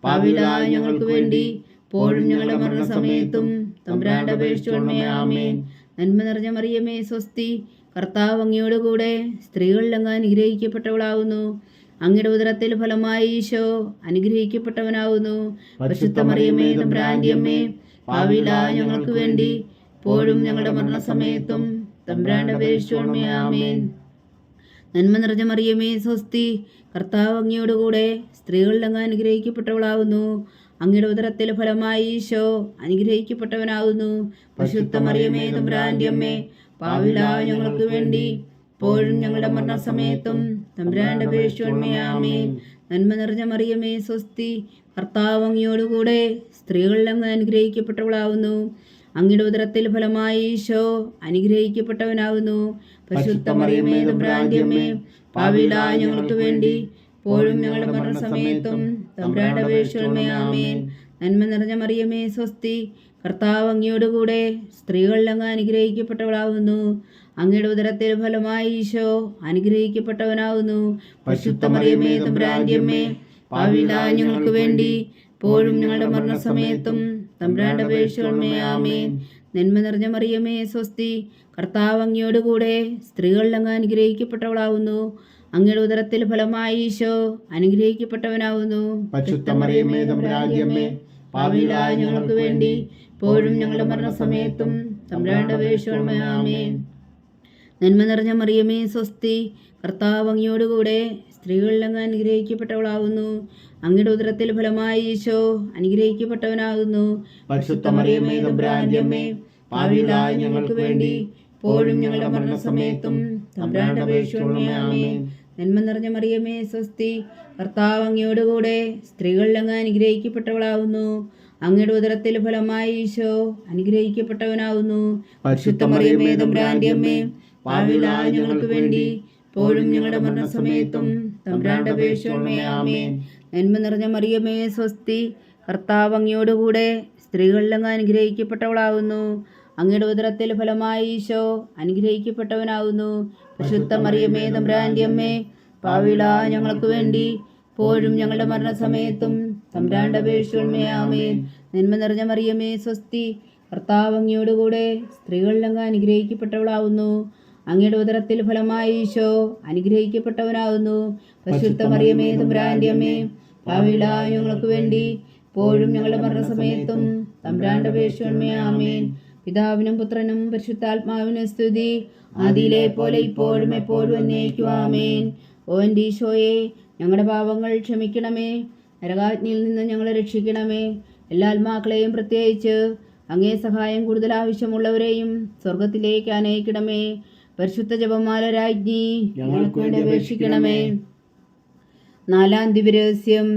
S2: പാപികളായ ഞങ്ങൾക്ക് വേണ്ടി ഇപ്പോഴും ഞങ്ങളുടെ മരണസമയത്തും തമ്പുരാന്റെ അപേക്ഷിക്കണമേ. ആമേൻ.
S1: നന്മ നിറഞ്ഞ മറിയമേ സ്വസ്തി, കർത്താവ് അങ്ങയോടുകൂടെ സ്ത്രീകളിൽ അങ്ങ് അനുഗ്രഹിക്കപ്പെട്ടവളാകുന്നു. അങ്ങയുടെ ഉദരത്തിൽ ഫലമായി ഈശോ അനുഗ്രഹിക്കപ്പെട്ടവനാകുന്നു.
S2: പരിശുദ്ധ മറിയമേ തമ്പുരാന്റെ അമ്മേ, പാപികളായ ഞങ്ങൾക്ക് വേണ്ടി ഇപ്പോഴും ഞങ്ങളുടെ മരണസമയത്തും തമ്പുരാന്റെ അപേക്ഷിക്കണമേ. ആമേൻ.
S1: നന്മ നിറഞ്ഞ മറിയമേ സ്വസ്തി, കർത്താവ് അങ്ങയോടുകൂടെ സ്ത്രീകളിൽ അങ്ങ് അനുഗ്രഹിക്കപ്പെട്ടവളാകുന്നു. അങ്ങയുടെ ഉദരത്തിൽ ഫലമായി ഈശോ അനുഗ്രഹിക്കപ്പെട്ടവനാകുന്നു.
S2: പരിശുദ്ധ മറിയമേ തമ്പുരാന്റെ അമ്മേ, പാപികളായ ഞങ്ങൾക്ക് വേണ്ടി ഇപ്പോഴും ഞങ്ങളുടെ മരണസമയത്തും തമ്പുരാന്റെ അപേക്ഷിക്കണമേ. ആമേൻ.
S1: നന്മ നിറഞ്ഞ മറിയമേ സ്വസ്തി, കർത്താവ് അങ്ങയോടുകൂടെ സ്ത്രീകളിൽ അങ്ങ് അനുഗ്രഹിക്കപ്പെട്ടവളാകുന്നു. അങ്ങയുടെ ഉദരത്തിൽ ഫലമായി ഈശോ അനുഗ്രഹിക്കപ്പെട്ടവനാകുന്നു.
S2: പരിശുദ്ധ മറിയമേ തമ്പുരാന്റെ അമ്മേ, പാപികളായ ഞങ്ങൾക്ക് വേണ്ടി ഇപ്പോഴും ഞങ്ങളുടെ മരണസമയത്തും തമ്പുരാന്റെ അപേക്ഷിക്കണമേ. ആമേൻ.
S1: നന്മ നിറഞ്ഞ മറിയമേ സ്വസ്തി, കർത്താവ് അങ്ങയോടുകൂടെ സ്ത്രീകളിൽ അങ്ങ് അനുഗ്രഹിക്കപ്പെട്ടവളാകുന്നു. അങ്ങയുടെ ഉദരത്തിൽ ഫലമായി ഈശോ അനുഗ്രഹിക്കപ്പെട്ടവനാകുന്നു.
S2: പരിശുദ്ധ മറിയമേ തമ്പുരാന്റെ അമ്മേ, പാപികളായ ഞങ്ങൾക്ക് വേണ്ടി ഇപ്പോഴും ഞങ്ങളുടെ മരണസമയത്തും തമ്പുരാന്റെ അപേക്ഷിക്കണമേ. ആമേൻ.
S1: നന്മ നിറഞ്ഞ മറിയമേ സ്വസ്തി, കർത്താവ് അങ്ങയോടുകൂടെ സ്ത്രീകളിൽ അങ്ങ് അനുഗ്രഹിക്കപ്പെട്ടവളാകുന്നു. അങ്ങയുടെ ഉദരത്തിൽ ഫലമായി ഈശോ അനുഗ്രഹിക്കപ്പെട്ടവനാകുന്നു.
S2: പരിശുദ്ധ മറിയമേ തമ്പുരാന്റെ അമ്മേ, പാപികളായ ഞങ്ങൾക്ക് വേണ്ടി ഇപ്പോഴും ഞങ്ങളുടെ മരണസമയത്തും തമ്പുരാന്റെ അപേക്ഷിക്കണമേ. ആമേൻ.
S1: നന്മ നിറഞ്ഞ മറിയമേ സ്വസ്തി, കർത്താവ് അങ്ങയോടുകൂടെ സ്ത്രീകളിൽ അങ്ങ് അനുഗ്രഹിക്കപ്പെട്ടവളാകുന്നു. അങ്ങയുടെ ഉദരത്തിൽ ഫലമായി ഈശോ അനുഗ്രഹിക്കപ്പെട്ടവനാകുന്നു.
S2: പരിശുദ്ധ മറിയമേ തമ്പുരാന്റെ അമ്മേ, പാപികളായ ഞങ്ങൾക്ക് വേണ്ടി ഇപ്പോഴും ഞങ്ങളുടെ മരണസമയത്തും തമ്പുരാന്റെ അപേക്ഷിക്കണമേ. ആമേൻ.
S1: നന്മ നിറഞ്ഞ മറിയമേ സ്വസ്തി, കർത്താവ് അങ്ങയോടുകൂടെ സ്ത്രീകളിൽ അങ്ങ് അനുഗ്രഹിക്കപ്പെട്ടവളാകുന്നു. അങ്ങയുടെ ഉദരത്തിൽ ഫലമായി ഈശോ അനുഗ്രഹിക്കപ്പെട്ടവനാകുന്നു.
S2: പരിശുദ്ധ മറിയമേ തമ്പുരാന്റെ അമ്മേ, പാപികളായ ഞങ്ങൾക്ക് വേണ്ടി ഇപ്പോഴും ഞങ്ങളുടെ മരണസമയത്തും തമ്പുരാന്റെ അപേക്ഷിക്കണമേ. ആമേൻ.
S1: നന്മ നിറഞ്ഞ മറിയമേ സ്വസ്തി, കർത്താവ് അങ്ങയോടുകൂടെ സ്ത്രീകളിൽ അങ്ങ് അനുഗ്രഹിക്കപ്പെട്ടവളാകുന്നു. അങ്ങയുടെ ഉദരത്തിൽ ഫലമായി ഈശോ അനുഗ്രഹിക്കപ്പെട്ടവനാകുന്നു. പരിശുദ്ധ മറിയമേ തമ്പുരാന്റെ അമ്മേ, പാപികളായ ഞങ്ങൾക്ക് വേണ്ടി ഇപ്പോഴും ഞങ്ങളുടെ മരണസമയത്തും തമ്പുരാന്റെ അപേക്ഷിക്കണമേ. ആമേൻ. നന്മ നിറഞ്ഞ മറിയമേ സ്വസ്തി, കർത്താവ് അങ്ങയോടുകൂടെ സ്ത്രീകളിൽ അങ്ങ് അനുഗ്രഹിക്കപ്പെട്ടവളാകുന്നു. അങ്ങയുടെ ഉദരത്തിൽ ഫലമായി ഈശോ അനുഗ്രഹിക്കപ്പെട്ടവനാകുന്നു. പരിശുദ്ധ മറിയമേ തമ്പുരാന്റെ അമ്മേ, പാപികളായ ഞങ്ങൾക്ക് വേണ്ടി ഇപ്പോഴും ഞങ്ങളുടെ മരണസമയത്തും തമ്പുരാന്റെ അപേക്ഷിക്കണമേ. ആമേൻ. പിതാവിനും പുത്രനും പരിശുദ്ധാത്മാവിനും സ്തുതി, ആദിയിലെ പോലെ ഇപ്പോഴും എപ്പോഴും എന്നേക്കും. ആമേൻ. ഓ എൻ്റെ ഈശോയെ, ഞങ്ങളുടെ പാപങ്ങൾ ക്ഷമിക്കണമേ, നരകാഗ്നിയിൽ നിന്ന് ഞങ്ങളെ രക്ഷിക്കണമേ. എല്ലാ ആത്മാക്കളെയും പ്രത്യേകിച്ച് അങ്ങേ സഹായം കൂടുതൽ ആവശ്യമുള്ളവരെയും സ്വർഗത്തിലേക്ക് അനയിക്കണമേ. പരിശുദ്ധ ജപമാല രാജ്ഞി ഞങ്ങൾക്ക് വേണ്ടി അപേക്ഷിക്കണമേ. 4-ാം ദിവ്യരഹസ്യം.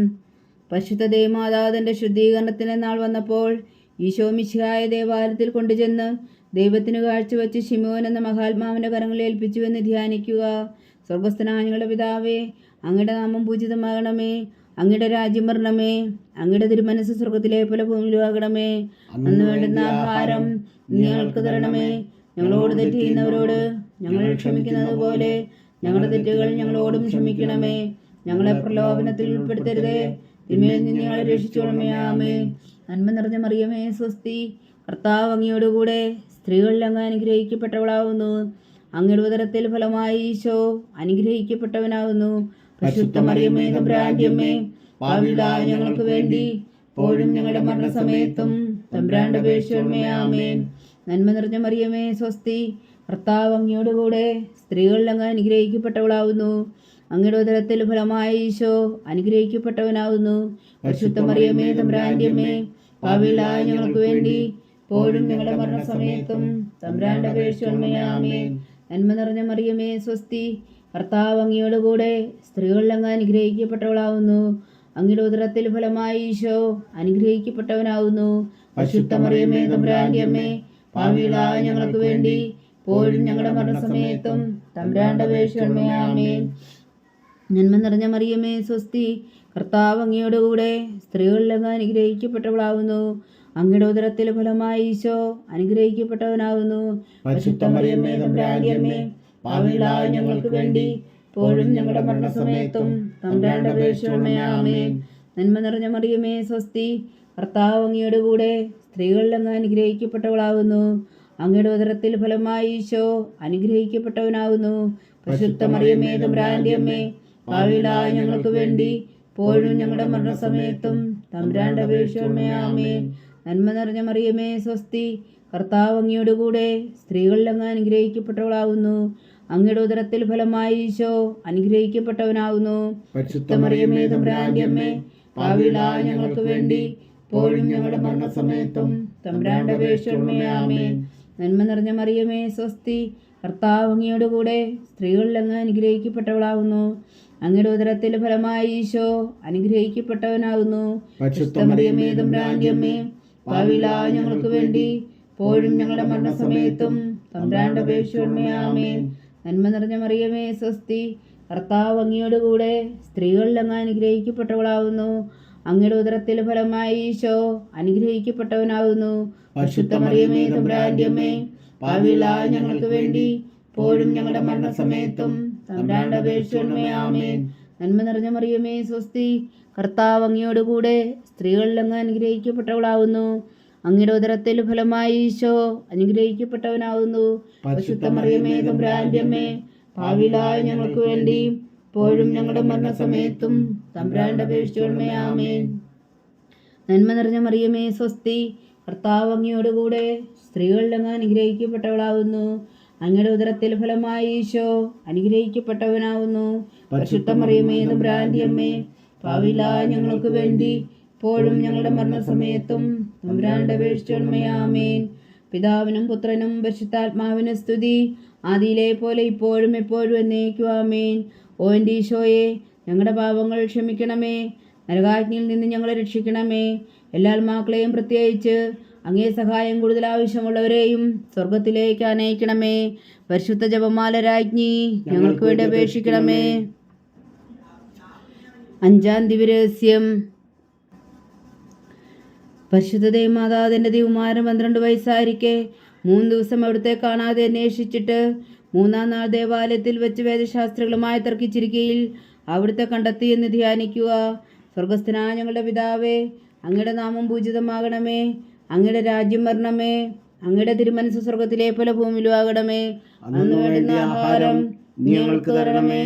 S1: പരിശുദ്ധ ദേവമാതാവിന്റെ ശുദ്ധീകരണത്തിന് നാൾ വന്നപ്പോൾ ഈശോ മിശിഹായെ ദേവാലയത്തിൽ കൊണ്ടുചെന്ന് ദൈവത്തിന് കാഴ്ചവെച്ച് ശിമോൻ എന്ന മഹാത്മാവിന്റെ കരങ്ങളിൽ ഏൽപ്പിച്ചുവെന്ന് ധ്യാനിക്കുക. സ്വർഗസ്ഥനായ ഞങ്ങളുടെ പിതാവേ, അങ്ങയുടെ നാമം പൂജിതമാകണമേ. അങ്ങയുടെ രാജ്യം വരണമേ. അങ്ങയുടെ തിരുമനസ്സ് സ്വർഗത്തിലെ പോലെ ഭൂമിയിലുമാകണമേ. അന്ന് വേണ്ടുന്ന ആഹാരം ഞങ്ങൾക്ക് തരണമേ. ഞങ്ങളോട് തെറ്റ് ചെയ്യുന്നവരോട് ഞങ്ങൾ ക്ഷമിക്കുന്നത് പോലെ ഞങ്ങളുടെ തെറ്റുകൾ ഞങ്ങളോടും ക്ഷമിക്കണമേ. ഞങ്ങളെ പ്രലോഭനത്തിൽ ഉൾപ്പെടുത്തരുതേ, തിന്മയിൽ നിന്ന് ഞങ്ങളെ രക്ഷിച്ചോളമേ. ആമേൻ. നന്മ നിറഞ്ഞ മറിയമേ, സ്വസ്തി. കർത്താവ് അങ്ങയോടുകൂടെ സ്ത്രീകളിൽ അങ്ങ് അനുഗ്രഹിക്കപ്പെട്ടവളാവുന്നു. അങ്ങയുടെ ഉദരത്തിൽ ഫലമായി ഈശോ അനുഗ്രഹിക്കപ്പെട്ടവനാകുന്നു. പരിശുദ്ധ മറിയമേ, തമ്പുരാന്റെ അമ്മേ, പാപികളായ ഞങ്ങൾക്ക് വേണ്ടി ഇപ്പോഴും ഞങ്ങളുടെ മരണസമയത്തും തമ്പുരാന്റെ അപേക്ഷിക്കണമേ. ആമേൻ. നന്മ നിറഞ്ഞ മറിയമേ, സ്വസ്തി. കർത്താവ് അങ്ങയോടുകൂടെ സ്ത്രീകളിൽ അങ്ങ് അനുഗ്രഹിക്കപ്പെട്ടവളാവുന്നു. അങ്ങയുടെ ഉദരത്തിൽ ഫലമായി ഈശോ അനുഗ്രഹിക്കപ്പെട്ടവനാകുന്നു. പരിശുദ്ധ മറിയമേ, തമ്പുരാന്റെ അമ്മേ, പാപികളായ ഞങ്ങൾക്ക് വേണ്ടി ഇപ്പോഴും ഞങ്ങളുടെ മരണസമയത്തും തമ്പുരാന്റെ അപേക്ഷിക്കണമേ. ആമേൻ. നന്മ നിറഞ്ഞ മറിയമേ, സ്വസ്തി. കർത്താവ് അങ്ങയോടുകൂടെ സ്ത്രീകളിൽ അങ്ങ് അനുഗ്രഹിക്കപ്പെട്ടവളാവുന്നു. അങ്ങയുടെ ഉദരത്തിൽ ഫലമായി ഈശോ അനുഗ്രഹിക്കപ്പെട്ടവനാകുന്നു. പരിശുദ്ധ മറിയമേ, തമ്പുരാന്റെ അമ്മേ, പാപികളായ ഞങ്ങൾക്ക് വേണ്ടി ഇപ്പോഴും ഞങ്ങളുടെ മരണസമയത്തും തമ്പുരാന്റെ അപേക്ഷിക്കണമേ. ആമേൻ. നന്മ നിറഞ്ഞ മറിയമേ, സ്വസ്തി. കർത്താവ് അങ്ങയോടുകൂടെ സ്ത്രീകളിൽ അങ്ങ് അനുഗ്രഹിക്കപ്പെട്ടവളാവുന്നു. അങ്ങയുടെ ഉദരത്തിൽ ഫലമായി ഈശോ അനുഗ്രഹിക്കപ്പെട്ടവനാകുന്നു. പരിശുദ്ധ മറിയമേ, തമ്പുരാന്റെ അമ്മേ, പാപികളായ ഞങ്ങൾക്ക് വേണ്ടി ഇപ്പോഴും ഞങ്ങളുടെ മരണസമയത്തും തമ്പുരാന്റെ അപേക്ഷിക്കണമേ. ആമേൻ. നന്മ നിറഞ്ഞ മറിയമേ, സ്വസ്തി. കർത്താവ് അങ്ങയോടുകൂടെ സ്ത്രീകളിൽ അങ്ങ് അനുഗ്രഹിക്കപ്പെട്ടവളാകുന്നു. അങ്ങയുടെ ഉദരത്തിൽ ഫലമായി ഈശോ അനുഗ്രഹിക്കപ്പെട്ടവനാകുന്നു. പരിശുദ്ധ മറിയമേ, തമ്പുരാന്റെ അമ്മേ, പാപികളായ ഞങ്ങൾക്ക് വേണ്ടി ഇപ്പോഴും ഞങ്ങളുടെ മരണസമയത്തും തമ്പുരാന്റെ അപേക്ഷിക്കണമേ. ആമേൻ. നന്മ നിറഞ്ഞ മറിയമേ, സ്വസ്തി. കർത്താവ് അങ്ങയോടുകൂടെ സ്ത്രീകളിൽ അങ്ങ് അനുഗ്രഹിക്കപ്പെട്ടവളാകുന്നു. അങ്ങയുടെ ഉദരത്തിൽ ഫലമായി ഈശോ അനുഗ്രഹിക്കപ്പെട്ടവനാകുന്നു. പരിശുദ്ധ മറിയമേ, തമ്പുരാന്റെ അമ്മേ, പാപികളായ ഞങ്ങൾക്ക് വേണ്ടി ഇപ്പോഴും ഞങ്ങളുടെ മരണസമയത്തും തമ്പുരാന്റെ അപേക്ഷിക്കണമേ. ആമേൻ. നന്മ നിറഞ്ഞ മറിയമേ, സ്വസ്തി. കർത്താവ് അങ്ങയോടുകൂടെ സ്ത്രീകളിൽ അങ്ങ് അനുഗ്രഹിക്കപ്പെട്ടവളാകുന്നു. അങ്ങയുടെ ഉദരത്തിൽ ഫലമായി ഈശോ അനുഗ്രഹിക്കപ്പെട്ടവനാകുന്നു. പരിശുദ്ധ മറിയമേ, തമ്പുരാന്റെ അമ്മേ, പാപികളായ ഞങ്ങൾക്ക് വേണ്ടി ഇപ്പോഴും ഞങ്ങളുടെ മരണസമയത്തും തമ്പുരാന്റെ അപേക്ഷിക്കണമേ. ആമേൻ. നന്മ നിറഞ്ഞ മറിയമേ, സ്വസ്തി. കർത്താവ് അങ്ങയോടുകൂടെ സ്ത്രീകളിൽ അങ്ങ് അനുഗ്രഹിക്കപ്പെട്ടവളാകുന്നു. അങ്ങയുടെ ഉദരത്തിൽ ഫലമായി ഈശോ അനുഗ്രഹിക്കപ്പെട്ടവനാകുന്നു. പരിശുദ്ധ മറിയമേ, തമ്പുരാന്റെ അമ്മേ, പാപികളായ ഞങ്ങൾക്ക് വേണ്ടി ഇപ്പോഴും ഞങ്ങളുടെ മരണസമയത്തും തമ്പുരാന്റെ അപേക്ഷിക്കണമേ. ആമേൻ. നന്മ നിറഞ്ഞ മറിയമേ, സ്വസ്തി. കർത്താവ് അങ്ങയോടുകൂടെ സ്ത്രീകളിൽ അങ്ങ് അനുഗ്രഹിക്കപ്പെട്ടവളാകുന്നു. അങ്ങയുടെ ഉദരത്തിൽ ഫലമായി ഈശോ അനുഗ്രഹിക്കപ്പെട്ടവനാകുന്നു. പരിശുദ്ധ മറിയമേ, തമ്പുരാന്റെ അമ്മേ, പാപികളായ ഞങ്ങൾക്ക് വേണ്ടി ഇപ്പോഴും ഞങ്ങളുടെ മരണസമയത്തും തമ്പുരാന്റെ അപേക്ഷിക്കണമേ. ആമേൻ. നന്മ നിറഞ്ഞ മറിയമേ, സ്വസ്തി. കർത്താവ് അങ്ങയോടുകൂടെ സ്ത്രീകളിൽ അങ്ങ് അനുഗ്രഹിക്കപ്പെട്ടവളാകുന്നു. അങ്ങയുടെ ഉദരത്തിൽ ഫലമായി ഈശോ അനുഗ്രഹിക്കപ്പെട്ടവനാകുന്നു. പരിശുദ്ധ മറിയമേ, തമ്പുരാന്റെ അമ്മേ, പാപികളായ ഞങ്ങൾക്ക് വേണ്ടി ഇപ്പോഴും ഞങ്ങളുടെ മരണസമയത്തും തമ്പുരാന്റെ അപേക്ഷിക്കണമേ. ആമേൻ. പിതാവിനും പുത്രനും പരിശുദ്ധാത്മാവിനും സ്തുതി, ആദിയിലെ പോലെ ഇപ്പോഴും എപ്പോഴും എന്നേക്കും. ആമേൻ. ഓ എൻ്റെ ഈശോയെ, ഞങ്ങളുടെ പാപങ്ങൾ ക്ഷമിക്കണമേ. നരകാഗ്നിയിൽ നിന്ന് ഞങ്ങളെ രക്ഷിക്കണമേ. എല്ലാ ആത്മാക്കളെയും പ്രത്യേകിച്ച് അങ്ങേ സഹായം കൂടുതൽ ആവശ്യമുള്ളവരെയും സ്വർഗത്തിലേക്ക് അനയിക്കണമേ. പരിശുദ്ധ ജപമാല രാജ്ഞി ഞങ്ങൾക്ക് വേണ്ടി അപേക്ഷിക്കണമേ. 5-ാം ദിവ്യരഹസ്യം. പരിശുദ്ധ ദേവമാതാവിന്റെ ദിവ്യകുമാരൻ 12 വയസ്സായിരിക്കെ 3 ദിവസം അവിടുത്തെ കാണാതെ അന്വേഷിച്ചിട്ട് 3-ാം നാൾ ദേവാലയത്തിൽ വെച്ച് വേദശാസ്ത്രികളുമായി തർക്കിച്ചിരിക്കയിൽ അവിടുത്തെ കണ്ടെത്തി എന്ന് ധ്യാനിക്കുക. സ്വർഗസ്ഥനായ ഞങ്ങളുടെ പിതാവേ, അങ്ങയുടെ നാമം പൂജിതമാകണമേ. അങ്ങയുടെ രാജ്യം വരണമേ. അങ്ങയുടെ തിരുമനസ്സ് സ്വർഗത്തിലെ പോലെ ഭൂമിയിലും ആകണമേ. അന്ന് വേണ്ടുന്ന ആഹാരം ഞങ്ങൾക്ക് തരണമേ.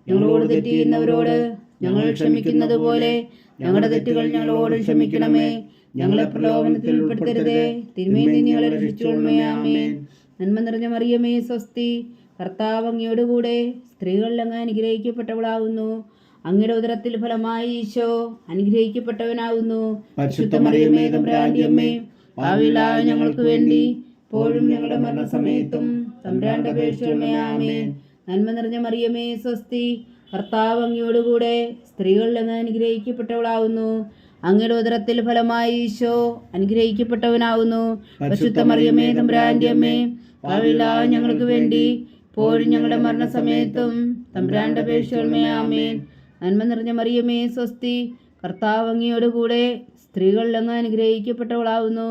S1: ഞങ്ങളോട് തെറ്റ് ചെയ്യുന്നവരോട് ഞങ്ങൾ ക്ഷമിക്കുന്നത് പോലെ ഞങ്ങളുടെ തെറ്റുകൾ ഞങ്ങളോട് ക്ഷമിക്കണമേ. ഞങ്ങളെ പ്രലോഭനത്തിൽ ഉൾപ്പെടുത്തരുതേ, തിന്മയിൽ നിന്ന് ഞങ്ങളെ രക്ഷിച്ചുകൊള്ളണമേ. ആമേൻ. നന്മ നിറഞ്ഞ മറിയമേ, സ്വസ്തി. കർത്താവ് അങ്ങയോടുകൂടെ സ്ത്രീകളിൽ അങ്ങ് അനുഗ്രഹിക്കപ്പെട്ടവളാകുന്നു. അങ്ങയുടെ ഉദരത്തിൽ ഫലമായി ഈശോ അനുഗ്രഹിക്കപ്പെട്ടവനാകുന്നു.
S2: പരിശുദ്ധ മറിയമേ തമ്പുരാന്റെ അമ്മേ, പാപികളായ ഞങ്ങൾക്ക് വേണ്ടി ഇപ്പോഴും ഞങ്ങളുടെ മരണസമയത്തും തമ്പുരാന്റെ അപേക്ഷിക്കണമേ. ആമേൻ.
S1: നന്മ നിറഞ്ഞ മറിയമേ സ്വസ്തി, കർത്താവ് അങ്ങയോടുകൂടെ സ്ത്രീകളിൽ അങ്ങ് അനുഗ്രഹിക്കപ്പെട്ടവളാകുന്നു. അങ്ങയുടെ ഉദരത്തിൽ ഫലമായി ഈശോ അനുഗ്രഹിക്കപ്പെട്ടവനാകുന്നു. പരിശുദ്ധ മറിയമേ തമ്പുരാന്റെ അമ്മേ, പാപികളായ ഞങ്ങൾക്ക് വേണ്ടി ഇപ്പോഴും ഞങ്ങളുടെ മരണസമയത്തും തമ്പുരാന്റെ അപേക്ഷിക്കണമേ. ആമേൻ. നന്മ നിറഞ്ഞ മറിയമേ സ്വസ്തി, കർത്താവ് അങ്ങയോടുകൂടെ സ്ത്രീകളിൽ അങ്ങ് അനുഗ്രഹിക്കപ്പെട്ടവളാകുന്നു.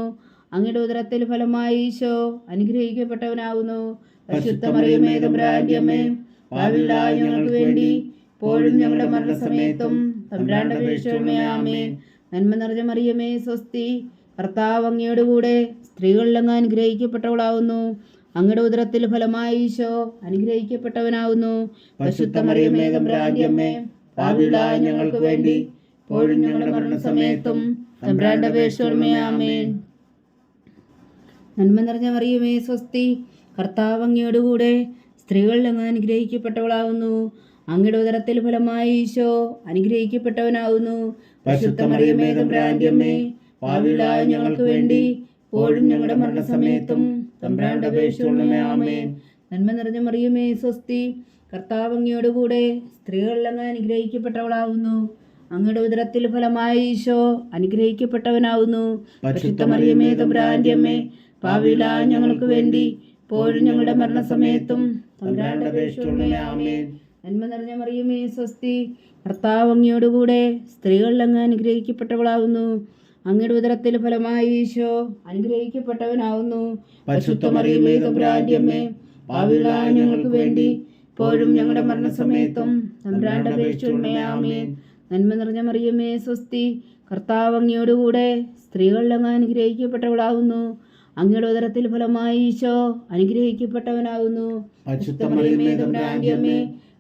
S1: അങ്ങയുടെ ഉദരത്തിൽ ഫലമായി ഈശോ അനുഗ്രഹിക്കപ്പെട്ടവനാകുന്നു. പരിശുദ്ധ മറിയമേ തമ്പുരാന്റെ അമ്മേ, പാപികളായ ഞങ്ങൾക്ക് വേണ്ടി ഇപ്പോഴും ഞങ്ങളുടെ മരണസമയത്തും തമ്പുരാന്റെ അപേക്ഷിക്കണമേ. ആമേൻ. നന്മ നിറഞ്ഞ മറിയമേ സ്വസ്തി, കർത്താവ് അങ്ങയോടുകൂടെ സ്ത്രീകളിൽ അങ്ങ് അനുഗ്രഹിക്കപ്പെട്ടവളാകുന്നു. അങ്ങയുടെ ഉദരത്തിൽ ഫലമായി ഈശോ അനുഗ്രഹിക്കപ്പെട്ടവനാകുന്നു.
S2: പരിശുദ്ധ മറിയമേ തമ്പുരാന്റെ അമ്മേ, പാപികളായ ഞങ്ങൾക്ക് വേണ്ടി ഇപ്പോഴും ഞങ്ങളുടെ മരണസമയത്തും തമ്പുരാന്റെ അപേക്ഷിക്കണമേ. ആമേൻ.
S1: നന്മ നിറഞ്ഞ മറിയമേ സ്വസ്തി, കർത്താവ് അങ്ങയോടുകൂടെ സ്ത്രീകളിൽ അങ്ങ് അനുഗ്രഹിക്കപ്പെട്ടവളാകുന്നു. അങ്ങയുടെ ഉദരത്തിൽ ഫലമായി ഈശോ അനുഗ്രഹിക്കപ്പെട്ടവനാകുന്നു.
S2: പരിശുദ്ധ മറിയമേ തമ്പുരാന്റെ അമ്മേ, പാപികളായ ഞങ്ങൾക്ക് വേണ്ടി ഇപ്പോഴും ഞങ്ങളുടെ മരണസമയത്തും തമ്പുരാന്റെ അപേക്ഷിക്കണമേ. ആമേൻ.
S1: നന്മ നിറഞ്ഞ മറിയമേ സ്വസ്തി, കർത്താവ് അങ്ങയോടുകൂടെ സ്ത്രീകളിൽ അങ്ങ് അനുഗ്രഹിക്കപ്പെട്ടവളാകുന്നു. അങ്ങയുടെ ഉദരത്തിൽ ഫലമായി ഈശോ അനുഗ്രഹിക്കപ്പെട്ടവനാകുന്നു.
S2: പരിശുദ്ധ മറിയമേ തമ്പുരാന്റെ അമ്മേ, പാപികളായ ഞങ്ങൾക്ക് വേണ്ടി ഇപ്പോഴും ഞങ്ങളുടെ മരണസമയത്തും തമ്പുരാന്റെ അപേക്ഷിക്കണമേ. ആമേൻ.
S1: നന്മ നിറഞ്ഞ മറിയമേ സ്വസ്തി, കർത്താവ് അങ്ങയോടുകൂടെ സ്ത്രീകളിൽ അങ്ങ് അനുഗ്രഹിക്കപ്പെട്ടവളാകുന്നു. അങ്ങയുടെ ഉദരത്തിൽ ഫലമായി ഈശോ അനുഗ്രഹിക്കപ്പെട്ടവനാകുന്നു.
S2: പരിശുദ്ധ മറിയമേ തമ്പുരാന്റെ അമ്മേ, പാപികളായ ഞങ്ങൾക്ക് വേണ്ടി ഇപ്പോഴും ഞങ്ങളുടെ മരണസമയത്തും തമ്പുരാന്റെ അപേക്ഷിക്കണമേ. ആമേൻ.
S1: നന്മ നിറഞ്ഞ മറിയമേ സ്വസ്തി, കർത്താവ് അങ്ങയോടുകൂടെ സ്ത്രീകളിൽ അങ്ങ് അനുഗ്രഹിക്കപ്പെട്ടവളാകുന്നു. അങ്ങയുടെ ഉദരത്തിൽ ഫലമായി ഈശോ അനുഗ്രഹിക്കപ്പെട്ടവനാകുന്നു.
S2: പരിശുദ്ധ മറിയമേ തമ്പുരാന്റെ അമ്മേ,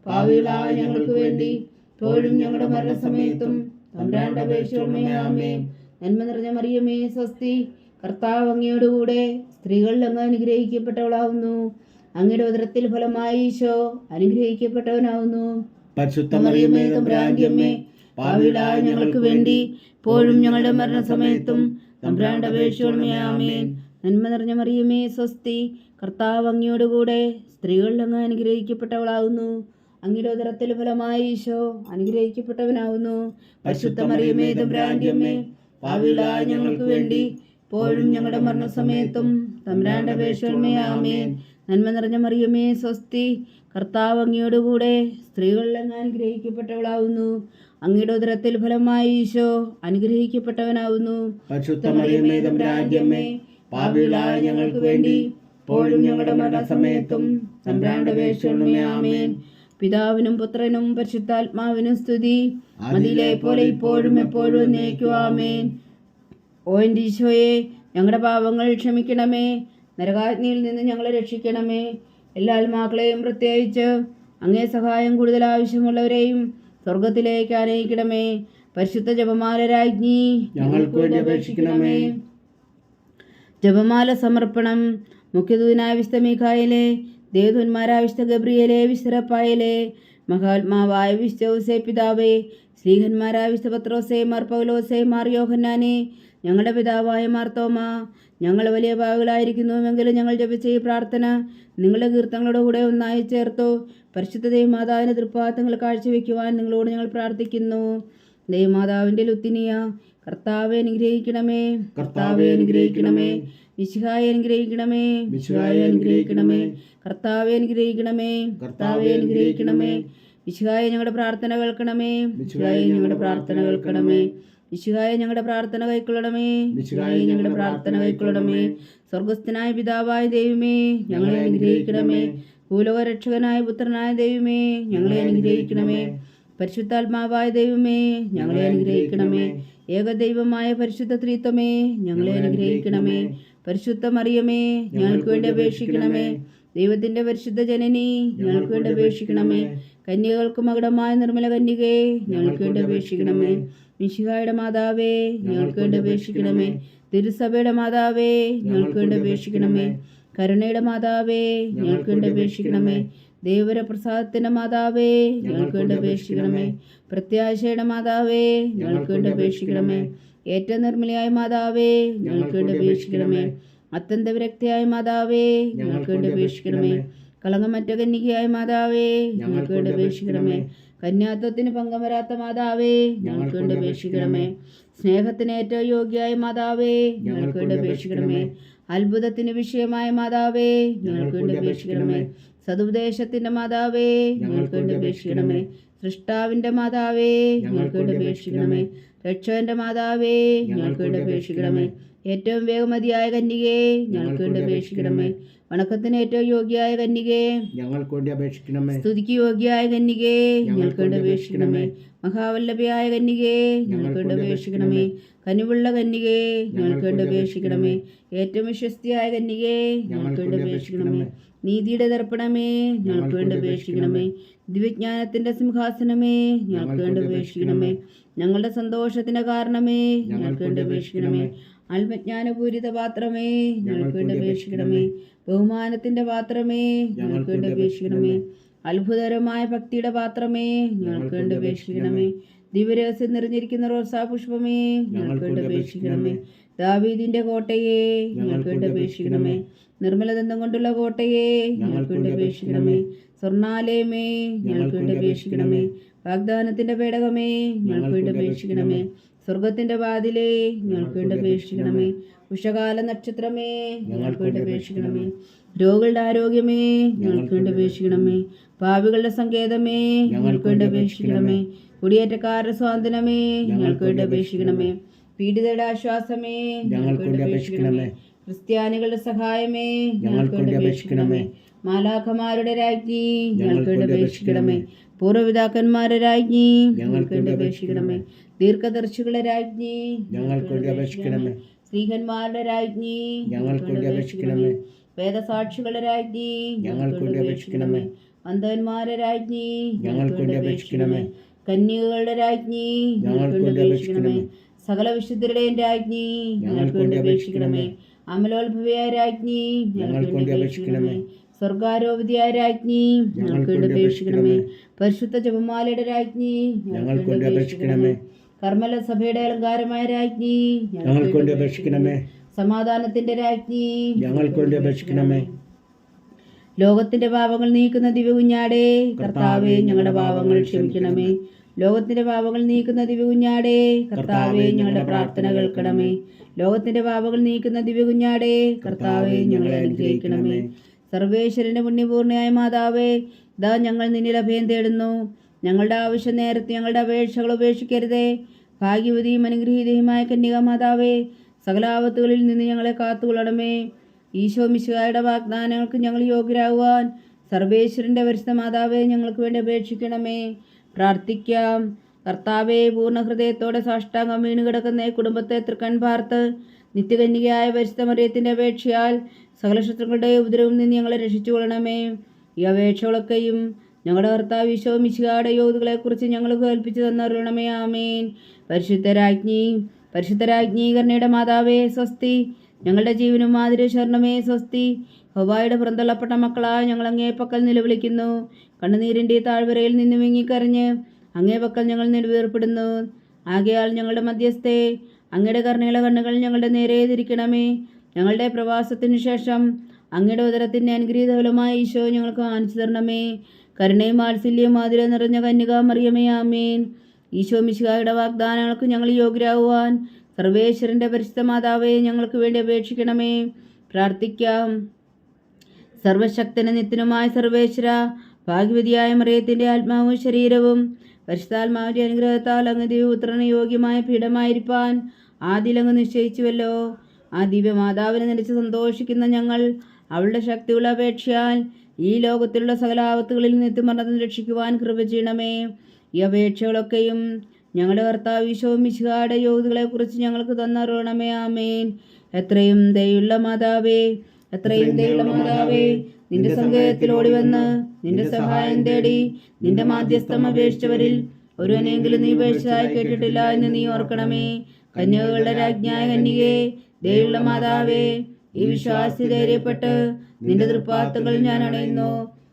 S2: പാപികളായ ഞങ്ങൾക്ക് വേണ്ടി ഇപ്പോഴും ഞങ്ങളുടെ മരണസമയത്തും തമ്പുരാന്റെ അപേക്ഷിക്കണമേ. ആമേൻ.
S1: നന്മ നിറഞ്ഞ മറിയമേ സ്വസ്തി, കർത്താവ് അങ്ങയോടുകൂടെ സ്ത്രീകളിൽ അങ്ങ് അനുഗ്രഹിക്കപ്പെട്ടവളാകുന്നു. അങ്ങയുടെ ഉദരത്തിൽ ഫലമായി ഈശോ അനുഗ്രഹിക്കപ്പെട്ടവനാകുന്നു.
S2: പരിശുദ്ധ മറിയമേ തമ്പുരാന്റെ അമ്മേ, പാപികളായ ഞങ്ങൾക്ക് വേണ്ടി ഇപ്പോഴും ഞങ്ങളുടെ മരണസമയത്തും തമ്പുരാന്റെ അപേക്ഷിക്കണമേ. ആമേൻ.
S1: നന്മ നിറഞ്ഞ മറിയമേ സ്വസ്തി, കർത്താവ് അങ്ങയോടുകൂടെ സ്ത്രീകളിൽ അങ്ങ് അനുഗ്രഹിക്കപ്പെട്ടവളാകുന്നു. അങ്ങയുടെ ഉദരത്തിൽ ഫലമായി ഈശോ അനുഗ്രഹിക്കപ്പെട്ടവനാകുന്നു.
S2: പരിശുദ്ധ മറിയമേ തമ്പുരാന്റെ അമ്മേ, പാപികളായ ഞങ്ങൾക്ക് വേണ്ടി ഇപ്പോഴും ഞങ്ങളുടെ മരണസമയത്തും തമ്പുരാന്റെ അപേക്ഷിക്കണമേ. ആമേൻ.
S1: നന്മ നിറഞ്ഞ മറിയമേ സ്വസ്തി, കർത്താവ് അങ്ങയോടുകൂടെ സ്ത്രീകളിൽ അങ്ങ് അനുഗ്രഹിക്കപ്പെട്ടവളാകുന്നു. അങ്ങയുടെ ഉദരത്തിൽ ഫലമായി ഈശോ അനുഗ്രഹിക്കപ്പെട്ടവനാകുന്നു.
S2: പരിശുദ്ധ മറിയമേ തമ്പുരാന്റെ അമ്മേ, പാപികളായ ഞങ്ങൾക്ക് വേണ്ടി ഇപ്പോഴും ഞങ്ങളുടെ മരണസമയത്തും തമ്പുരാന്റെ അപേക്ഷിക്കണമേ. ആമേൻ.
S1: പിതാവിനും പുത്രനും പരിശുദ്ധാത്മാവിനും സ്തുതി, അതിലെ പോലെ ഇപ്പോഴും എപ്പോഴും എന്നേക്കും. ആമേൻ. ഓ എൻ്റെ ഈശോയെ, ഞങ്ങളുടെ പാപങ്ങൾ ക്ഷമിക്കണമേ, നരകാഗ്നിയിൽ നിന്ന് ഞങ്ങളെ രക്ഷിക്കണമേ. എല്ലാ ആത്മാക്കളെയും പ്രത്യേകിച്ച് അങ്ങേ സഹായം കൂടുതൽ ആവശ്യമുള്ളവരെയും സ്വർഗത്തിലേക്ക് ആനയിക്കണമേ. പരിശുദ്ധ ജപമാല രാജ്ഞി
S2: ഞങ്ങൾക്ക് വേണ്ടി അപേക്ഷിക്കണമേ.
S1: ജപമാല സമർപ്പണം. മുഖ്യദൂതനായ വിശുദ്ധ മീഖായേലേ, ദേവദൂതന്മാരായ വിശുദ്ധ ഗബ്രിയേലേ, വിശുദ്ധ റഫായേലേ, മഹാത്മാവായ വിശുദ്ധ ഔസേ പിതാവേ, ശ്ലീഹന്മാരായ വിശുദ്ധ പത്രോസേ, മാർ പൗലോസേ, മാർ യോഹന്നാനേ, ഞങ്ങളുടെ പിതാവായ മാർത്തോമ, ഞങ്ങൾ വലിയ പാവികളായിരിക്കുന്നുവെങ്കിലും ഞങ്ങൾ ജപിച്ച ഈ പ്രാർത്ഥന നിങ്ങളുടെ കീർത്തനങ്ങളുടെ കൂടെ ഒന്നായി ചേർത്തു പരിശുദ്ധ ദൈവമാതാവിൻ്റെ തൃപ്പാദങ്ങൾ കാഴ്ചവെക്കുവാൻ നിങ്ങളോട് ഞങ്ങൾ പ്രാർത്ഥിക്കുന്നു. ദൈവമാതാവിൻ്റെ ലുത്തിനിയ, കർത്താവെ അനുഗ്രഹിക്കണമേ, കർത്താവെ അനുഗ്രഹിക്കണമേ. മിശിഹായെ അനുഗ്രഹിക്കണമേ, മിശിഹായെ അനുഗ്രഹിക്കണമേ. കർത്താവെ അനുഗ്രഹിക്കണമേ, കർത്താവെ അനുഗ്രഹിക്കണമേ. മിശിഹായെ ഞങ്ങളുടെ പ്രാർത്ഥന കേൾക്കണമേ, മിശിഹായെ ഞങ്ങളുടെ പ്രാർത്ഥന കേൾക്കണമേ. മിശിഹായെ ഞങ്ങളുടെ പ്രാർത്ഥന കൈക്കൊള്ളണമേ, മിശിഹായെ ഞങ്ങളുടെ പ്രാർത്ഥന കൈക്കൊള്ളണമേ. സ്വർഗസ്ഥനായ പിതാവായ ദൈവമേ, ഞങ്ങളെ അനുഗ്രഹിക്കണമേ. ഭൂലോകരക്ഷകനായ പുത്രനായ ദൈവമേ, ഞങ്ങളെ അനുഗ്രഹിക്കണമേ. പരിശുദ്ധാത്മാവായ ദൈവമേ, ഞങ്ങളെ അനുഗ്രഹിക്കണമേ. ഏകദൈവമായ പരിശുദ്ധ ത്രിത്വമേ, ഞങ്ങളെ അനുഗ്രഹിക്കണമേ. പരിശുദ്ധ മറിയമേ, ഞങ്ങൾക്ക് വേണ്ടി അപേക്ഷിക്കണമേ. ദൈവത്തിൻ്റെ പരിശുദ്ധ ജനനി, ഞങ്ങൾക്ക് വേണ്ടി അപേക്ഷിക്കണമേ. കന്യകൾക്ക് മകുടമായ നിർമ്മല കന്യകേ, ഞങ്ങൾക്ക് വേണ്ടി അപേക്ഷിക്കണമേ. മിശിഹായുടെ മാതാവേ, ഞങ്ങൾക്ക് വേണ്ടി അപേക്ഷിക്കണമേ. തിരുസഭയുടെ മാതാവേ, ഞങ്ങൾക്ക് വേണ്ടി അപേക്ഷിക്കണമേ. കരുണയുടെ മാതാവേ, ഞങ്ങൾക്ക് വേണ്ടി അപേക്ഷിക്കണമേ. ദൈവപ്രസാദത്തിന്റെ മാതാവേ ഞങ്ങൾക്ക് വേണ്ടി അപേക്ഷിക്കണമേ. പ്രത്യാശയുടെ മാതാവേ ഞങ്ങൾക്ക് വേണ്ടി അപേക്ഷിക്കണമേ. ഏറ്റവും നിർമ്മലയായ മാതാവേ ഞങ്ങൾക്ക് വേണ്ടി അപേക്ഷിക്കണമേ. അത്യന്ത വിരക്തിയായ മാതാവേ ഞങ്ങൾക്ക് വേണ്ടി അപേക്ഷിക്കണമേ. കളങ്കമറ്റ കന്യകയായ മാതാവേ ഞങ്ങൾക്ക് വേണ്ടി അപേക്ഷിക്കണമേ. കന്യാത്വത്തിന് പങ്കം വരാത്ത മാതാവേ ഞങ്ങൾക്ക് വേണ്ടി അപേക്ഷിക്കണമേ. സ്നേഹത്തിന് ഏറ്റവും യോഗ്യയായ മാതാവേ ഞങ്ങൾക്ക് വേണ്ടി അപേക്ഷിക്കണമേ. അത്ഭുതത്തിന് വിഷയമായ മാതാവേ ഞങ്ങൾക്ക് വേണ്ടി അപേക്ഷിക്കണമേ. സതുപദേശത്തിന്റെ മാതാവേ ഞങ്ങൾക്ക് വേണ്ടി അപേക്ഷിക്കണമേ. സൃഷ്ടാവിന്റെ മാതാവേ ഞങ്ങൾക്ക് വേണ്ടി അപേക്ഷിക്കണമേ. രക്ഷകന്റെ മാതാവേ ഞങ്ങൾക്ക് വേണ്ടി അപേക്ഷിക്കണമേ. ഏറ്റവും വേഗമതിയായ കന്യകേ ഞങ്ങൾക്ക് വേണ്ടി അപേക്ഷിക്കണമേ. വണക്കത്തിന് ഏറ്റവും യോഗ്യയായ കന്യകേ
S2: ഞങ്ങൾക്ക് വേണ്ടി അപേക്ഷിക്കണമേ.
S1: സ്തുതിക്ക് യോഗ്യയായ കന്യകേ ഞങ്ങൾക്ക് വേണ്ടി അപേക്ഷിക്കണമേ. മഹാവല്ലഭയായ കന്യകേ ഞങ്ങൾക്ക് വേണ്ടി അപേക്ഷിക്കണമേ. കനിവുള്ള കന്യകേ ഞങ്ങൾക്ക് വേണ്ടി അപേക്ഷിക്കണമേ. ഏറ്റവും വിശ്വസ്തിയായ കന്യകേ ഞങ്ങൾക്ക് വേണ്ടി അപേക്ഷിക്കണമേ. നീതിയുടെ ദർപ്പണമേ ഞങ്ങൾക്ക് വേണ്ടി അപേക്ഷിക്കണമേ. ദിവ്യജ്ഞാനത്തിന്റെ സിംഹാസനമേ ഞങ്ങൾക്ക് വേണ്ടി അപേക്ഷിക്കണമേ. ഞങ്ങളുടെ സന്തോഷത്തിന്റെ കാരണമേ ഞങ്ങൾക്ക് വേണ്ടി അപേക്ഷിക്കണമേ. ആത്മജ്ഞാനപൂരിത പാത്രമേ ഞങ്ങൾക്ക് വേണ്ടി അപേക്ഷിക്കണമേ. ബഹുമാനത്തിന്റെ പാത്രമേ ഞങ്ങൾക്ക് വേണ്ടി അപേക്ഷിക്കണമേ. അത്ഭുതകരമായ ഭക്തിയുടെ പാത്രമേ ഞങ്ങൾക്ക് വേണ്ടി അപേക്ഷിക്കണമേ. ദിവ്യരഹസ്യം നിറഞ്ഞിരിക്കുന്ന റോസാ പുഷ്പമേ ഞങ്ങൾക്ക് വേണ്ടി അപേക്ഷിക്കണമേ. ദാവീദിന്റെ കോട്ടയെ ഞങ്ങൾക്ക് വേണ്ടി അപേക്ഷിക്കണമേ. നിർമ്മലദന്തം കൊണ്ടുള്ള കോട്ടയെ ഞങ്ങൾക്ക് വേണ്ടി അപേക്ഷിക്കണമേ. സ്വർണാലയമേ ഞങ്ങൾക്ക് വേണ്ടി അപേക്ഷിക്കണമേ. വാഗ്ദാനത്തിന്റെ പേടകമേ ഞങ്ങൾക്ക് വേണ്ടി അപേക്ഷിക്കണമേ. സ്വർഗത്തിന്റെ വാതിലേ ഞങ്ങൾക്ക് വേണ്ടി അപേക്ഷിക്കണമേ. ഉഷകാല നക്ഷത്രമേ ഞങ്ങൾക്ക് വേണ്ടി അപേക്ഷിക്കണമേ. രോഗികളുടെ ആരോഗ്യമേ ഞങ്ങൾക്ക് വേണ്ടി അപേക്ഷിക്കണമേ. പാപികളുടെ സങ്കേതമേ ഞങ്ങൾക്ക് വേണ്ടി അപേക്ഷിക്കണമേ. കുടിയേറ്റക്കാരുടെ സ്വാതന്ത്ര്യമേ ഞങ്ങൾക്ക് വേണ്ടി അപേക്ഷിക്കണമേ. പീഡിതരുടെ ആശ്വാസമേ ഞങ്ങൾക്ക് വേണ്ടി അപേക്ഷിക്കണമേ. ക്രിസ്ത്യാനികളുടെ സഹായമേ ഞങ്ങൾക്ക് വേണ്ടി അപേക്ഷിക്കണമേ. മാലാഖമാരുടെ രാജ്ഞി ഞങ്ങൾക്ക് വേണ്ടി അപേക്ഷിക്കണമേ. പൂർവ്വപിതാക്കന്മാരുടെ രാജ്ഞി ഞങ്ങൾക്ക് വേണ്ടി അപേക്ഷിക്കണമേ. ദീർഘദർശികളുടെ രാജ്ഞി
S2: ഞങ്ങൾക്ക് വേണ്ടി അപേക്ഷിക്കണമേ.
S1: സ്ത്രീഹന്മാരുടെ രാജ്ഞി
S2: ഞങ്ങൾക്ക് വേണ്ടി അപേക്ഷിക്കണമേ.
S1: വേദസാക്ഷികളുടെ രാജ്ഞി
S2: ഞങ്ങൾക്ക് വേണ്ടി അപേക്ഷിക്കണമേ.
S1: അന്ധന്മാരുടെ രാജ്ഞി
S2: ഞങ്ങൾക്ക് വേണ്ടി അപേക്ഷിക്കണമേ.
S1: കന്യകകളുടെ രാജ്ഞി ഞങ്ങൾക്ക് വേണ്ടി അപേക്ഷിക്കണമേ. സകല വിശുദ്ധരുടെയും രാജ്ഞി ഞങ്ങൾക്ക് വേണ്ടി അപേക്ഷിക്കണമേ. അമലോത്ഭവയായ രാജ്ഞി ഞങ്ങൾക്ക് വേണ്ടി അപേക്ഷിക്കണമേ. സ്വർഗാരോപതിയായ രാജ്ഞി ഞങ്ങൾക്ക് വേണ്ടി അപേക്ഷിക്കണമേ. പരിശുദ്ധ ജപമാലയുടെ രാജ്ഞി
S2: ഞങ്ങൾക്ക് വേണ്ടി അപേക്ഷിക്കണമേ.
S1: കർമ്മല സഭയുടെ അലങ്കാരമായ രാജ്ഞി
S2: ഞങ്ങൾക്ക് വേണ്ടി അപേക്ഷിക്കണമേ.
S1: സമാധാനത്തിന്റെ രാജ്ഞി
S2: ഞങ്ങൾക്ക് വേണ്ടി അപേക്ഷിക്കണമേ.
S1: ലോകത്തിന്റെ പാപങ്ങൾ നീക്കുന്ന ദിവ്യകുഞ്ഞാടേ കർത്താവേ ഞങ്ങളുടെ പാപങ്ങൾ ക്ഷമിക്കണമേ. ലോകത്തിന്റെ പാപങ്ങൾ നീക്കുന്ന ദിവ്യകുഞ്ഞാടേ കർത്താവേ ഞങ്ങളുടെ പ്രാർത്ഥന കേൾക്കണമേ. ലോകത്തിന്റെ പാപങ്ങൾ നീക്കുന്ന ദിവ്യകുഞ്ഞാടേ കർത്താവേ ഞങ്ങളെ അനുഗ്രഹിക്കണമേ. സർവേശ്വരന്റെ പുണ്യപൂർണ്ണയായ മാതാവേ ഇതാ ഞങ്ങൾ നിന്നിൽ അഭയം തേടുന്നു. ഞങ്ങളുടെ ആവശ്യ നേരത്ത് ഞങ്ങളുടെ അപേക്ഷകൾ ഉപേക്ഷിക്കരുതേ. ഭാഗ്യവതിയും അനുഗ്രഹീതയുമായ കന്യക മാതാവേ സകല ആപത്തുകളിൽ നിന്ന് ഞങ്ങളെ കാത്തുകൊള്ളണമേ. ഈശോ മിശിഹായുടെ വാഗ്ദാനങ്ങൾക്ക് ഞങ്ങൾ യോഗ്യരാകുവാൻ സർവേശ്വരന്റെ പരിശുദ്ധ മാതാവേ ഞങ്ങൾക്ക് വേണ്ടി അപേക്ഷിക്കണമേ. പ്രാർത്ഥിക്കാം. കർത്താവേ പൂർണ്ണ ഹൃദയത്തോടെ സാഷ്ടാംഗം വീണ് കിടക്കുന്ന കുടുംബത്തെ തൃക്കൺ പാർത്ത് നിത്യകന്യകയായ പരിശുദ്ധ മറിയത്തിന്റെ അപേക്ഷയാൽ സകല ശത്രുക്കളുടെ ഉപദ്രവം നിന്ന് ഞങ്ങളെ രക്ഷിച്ചുകൊള്ളണമേ. ഈ അപേക്ഷകളൊക്കെയും ഞങ്ങളുടെ കർത്താവ് ഈശോ മിശിഹായുടെ യോഗ്യതകളെക്കുറിച്ച് ഞങ്ങൾക്ക് കൽപ്പിച്ചു തന്നരുളണമേ. ആമേൻ. പരിശുദ്ധരാജ്ഞി കരുണയുടെ മാതാവേ സ്വസ്തി. ഞങ്ങളുടെ ജീവനും മാതിരി ശരണമേ സ്വസ്തി. ഹോവായുടെ പുറന്തള്ളപ്പെട്ട മക്കളായ ഞങ്ങൾ അങ്ങേ പക്കൽ നിലവിളിക്കുന്നു. കണ്ണുനീരിൻ്റെ താഴ്വരയിൽ നിന്ന് വിങ്ങിക്കരഞ്ഞ് അങ്ങേ പക്കൽ ഞങ്ങൾ നെടുവേർപ്പെടുന്നു. ആകയാൽ ഞങ്ങളുടെ മധ്യസ്ഥേ അങ്ങയുടെ കരുണയുള്ള കണ്ണുകൾ ഞങ്ങളുടെ നേരെ തിരിക്കണമേ. ഞങ്ങളുടെ പ്രവാസത്തിനു ശേഷം അങ്ങയുടെ ഉദരത്തിൻ്റെ അനുഗ്രഹീത ഫലമായ ഈശോ ഞങ്ങൾക്ക് കാണിച്ചു തരണമേ. കരുണയും വാത്സല്യവും മാതിരി നിറഞ്ഞ കന്യക മറിയമേ. ആമേൻ. ഈശോ മിശിഹായുടെ വാഗ്ദാനങ്ങൾക്ക് ഞങ്ങൾ യോഗ്യരാകുവാൻ സർവേശ്വരൻ്റെ പരിശുദ്ധ മാതാവേ ഞങ്ങൾക്ക് വേണ്ടി അപേക്ഷിക്കണമേ. പ്രാർത്ഥിക്കാം. സർവശക്തന നിത്യനുമായ സർവേശ്വര, ഭാഗ്യവതിയായ മറിയത്തിൻ്റെ ആത്മാവും ശരീരവും പരിശുദ്ധാത്മാവിൻ്റെ അനുഗ്രഹത്താൽ അങ്ങ് ദിവ്യപുത്രന് യോഗ്യമായ പീഠമായിരിക്കാൻ ആദിലങ്ങ് നിശ്ചയിച്ചുവല്ലോ. ആ ദിവ്യമാതാവിനെ നിലച്ച് സന്തോഷിക്കുന്ന ഞങ്ങൾ അവളുടെ ശക്തിയുള്ള അപേക്ഷയാൽ ഈ ലോകത്തിലുള്ള സകല ആപത്തുകളിൽ നിത്യമരണത്തിന് രക്ഷിക്കുവാൻ കൃപ ചെയ്യണമേ. ഈ അപേക്ഷകളൊക്കെയും ഞങ്ങളുടെ കർത്താവ് ഈശോ മിശിഹായുടെ യോഗ്യതകളെക്കുറിച്ച് ഞങ്ങൾക്ക് തന്നറിയണമേ. ആമേൻ. എത്രയും ദയുള്ള മാതാവേ, നിന്റെ സങ്കേതത്തിൽ ഓടി വന്ന് നിന്റെ സഹായം തേടി നിന്റെ മാധ്യസ്ഥം അപേക്ഷിച്ചവരിൽ ഒരുവനെങ്കിലും നീ ഉപേക്ഷിച്ചതായി കേട്ടിട്ടില്ല എന്ന് നീ ഓർക്കണമേ. കന്യകകളുടെ രാജ്ഞിയായ കന്യകേ, ദയുള്ള മാതാവേ, ഈ വിശ്വാസി ധൈര്യപ്പെട്ട് നിന്റെ തൃപ്പാദങ്ങളിൽ ഞാൻ അണയുന്നു.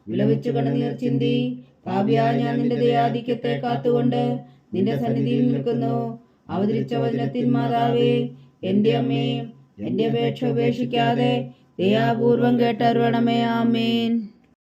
S1: വിലപിച്ചു കണ്ണുനീർ ചിന്തി പാപിയായ ഞാൻ നിന്റെ ദയാധിക്യത്തെ കാത്തുകൊണ്ട് നിന്റെ സന്നിധിയിൽ നിൽക്കുന്നു. അവതരിച്ച വചനത്തിൻ മാതാവേ, എന്റെ അമ്മേ, എന്റെ അപേക്ഷ ഉപേക്ഷിക്കാതെ ദയാപൂർവം കേട്ടരുളണമേ. ആമേൻ.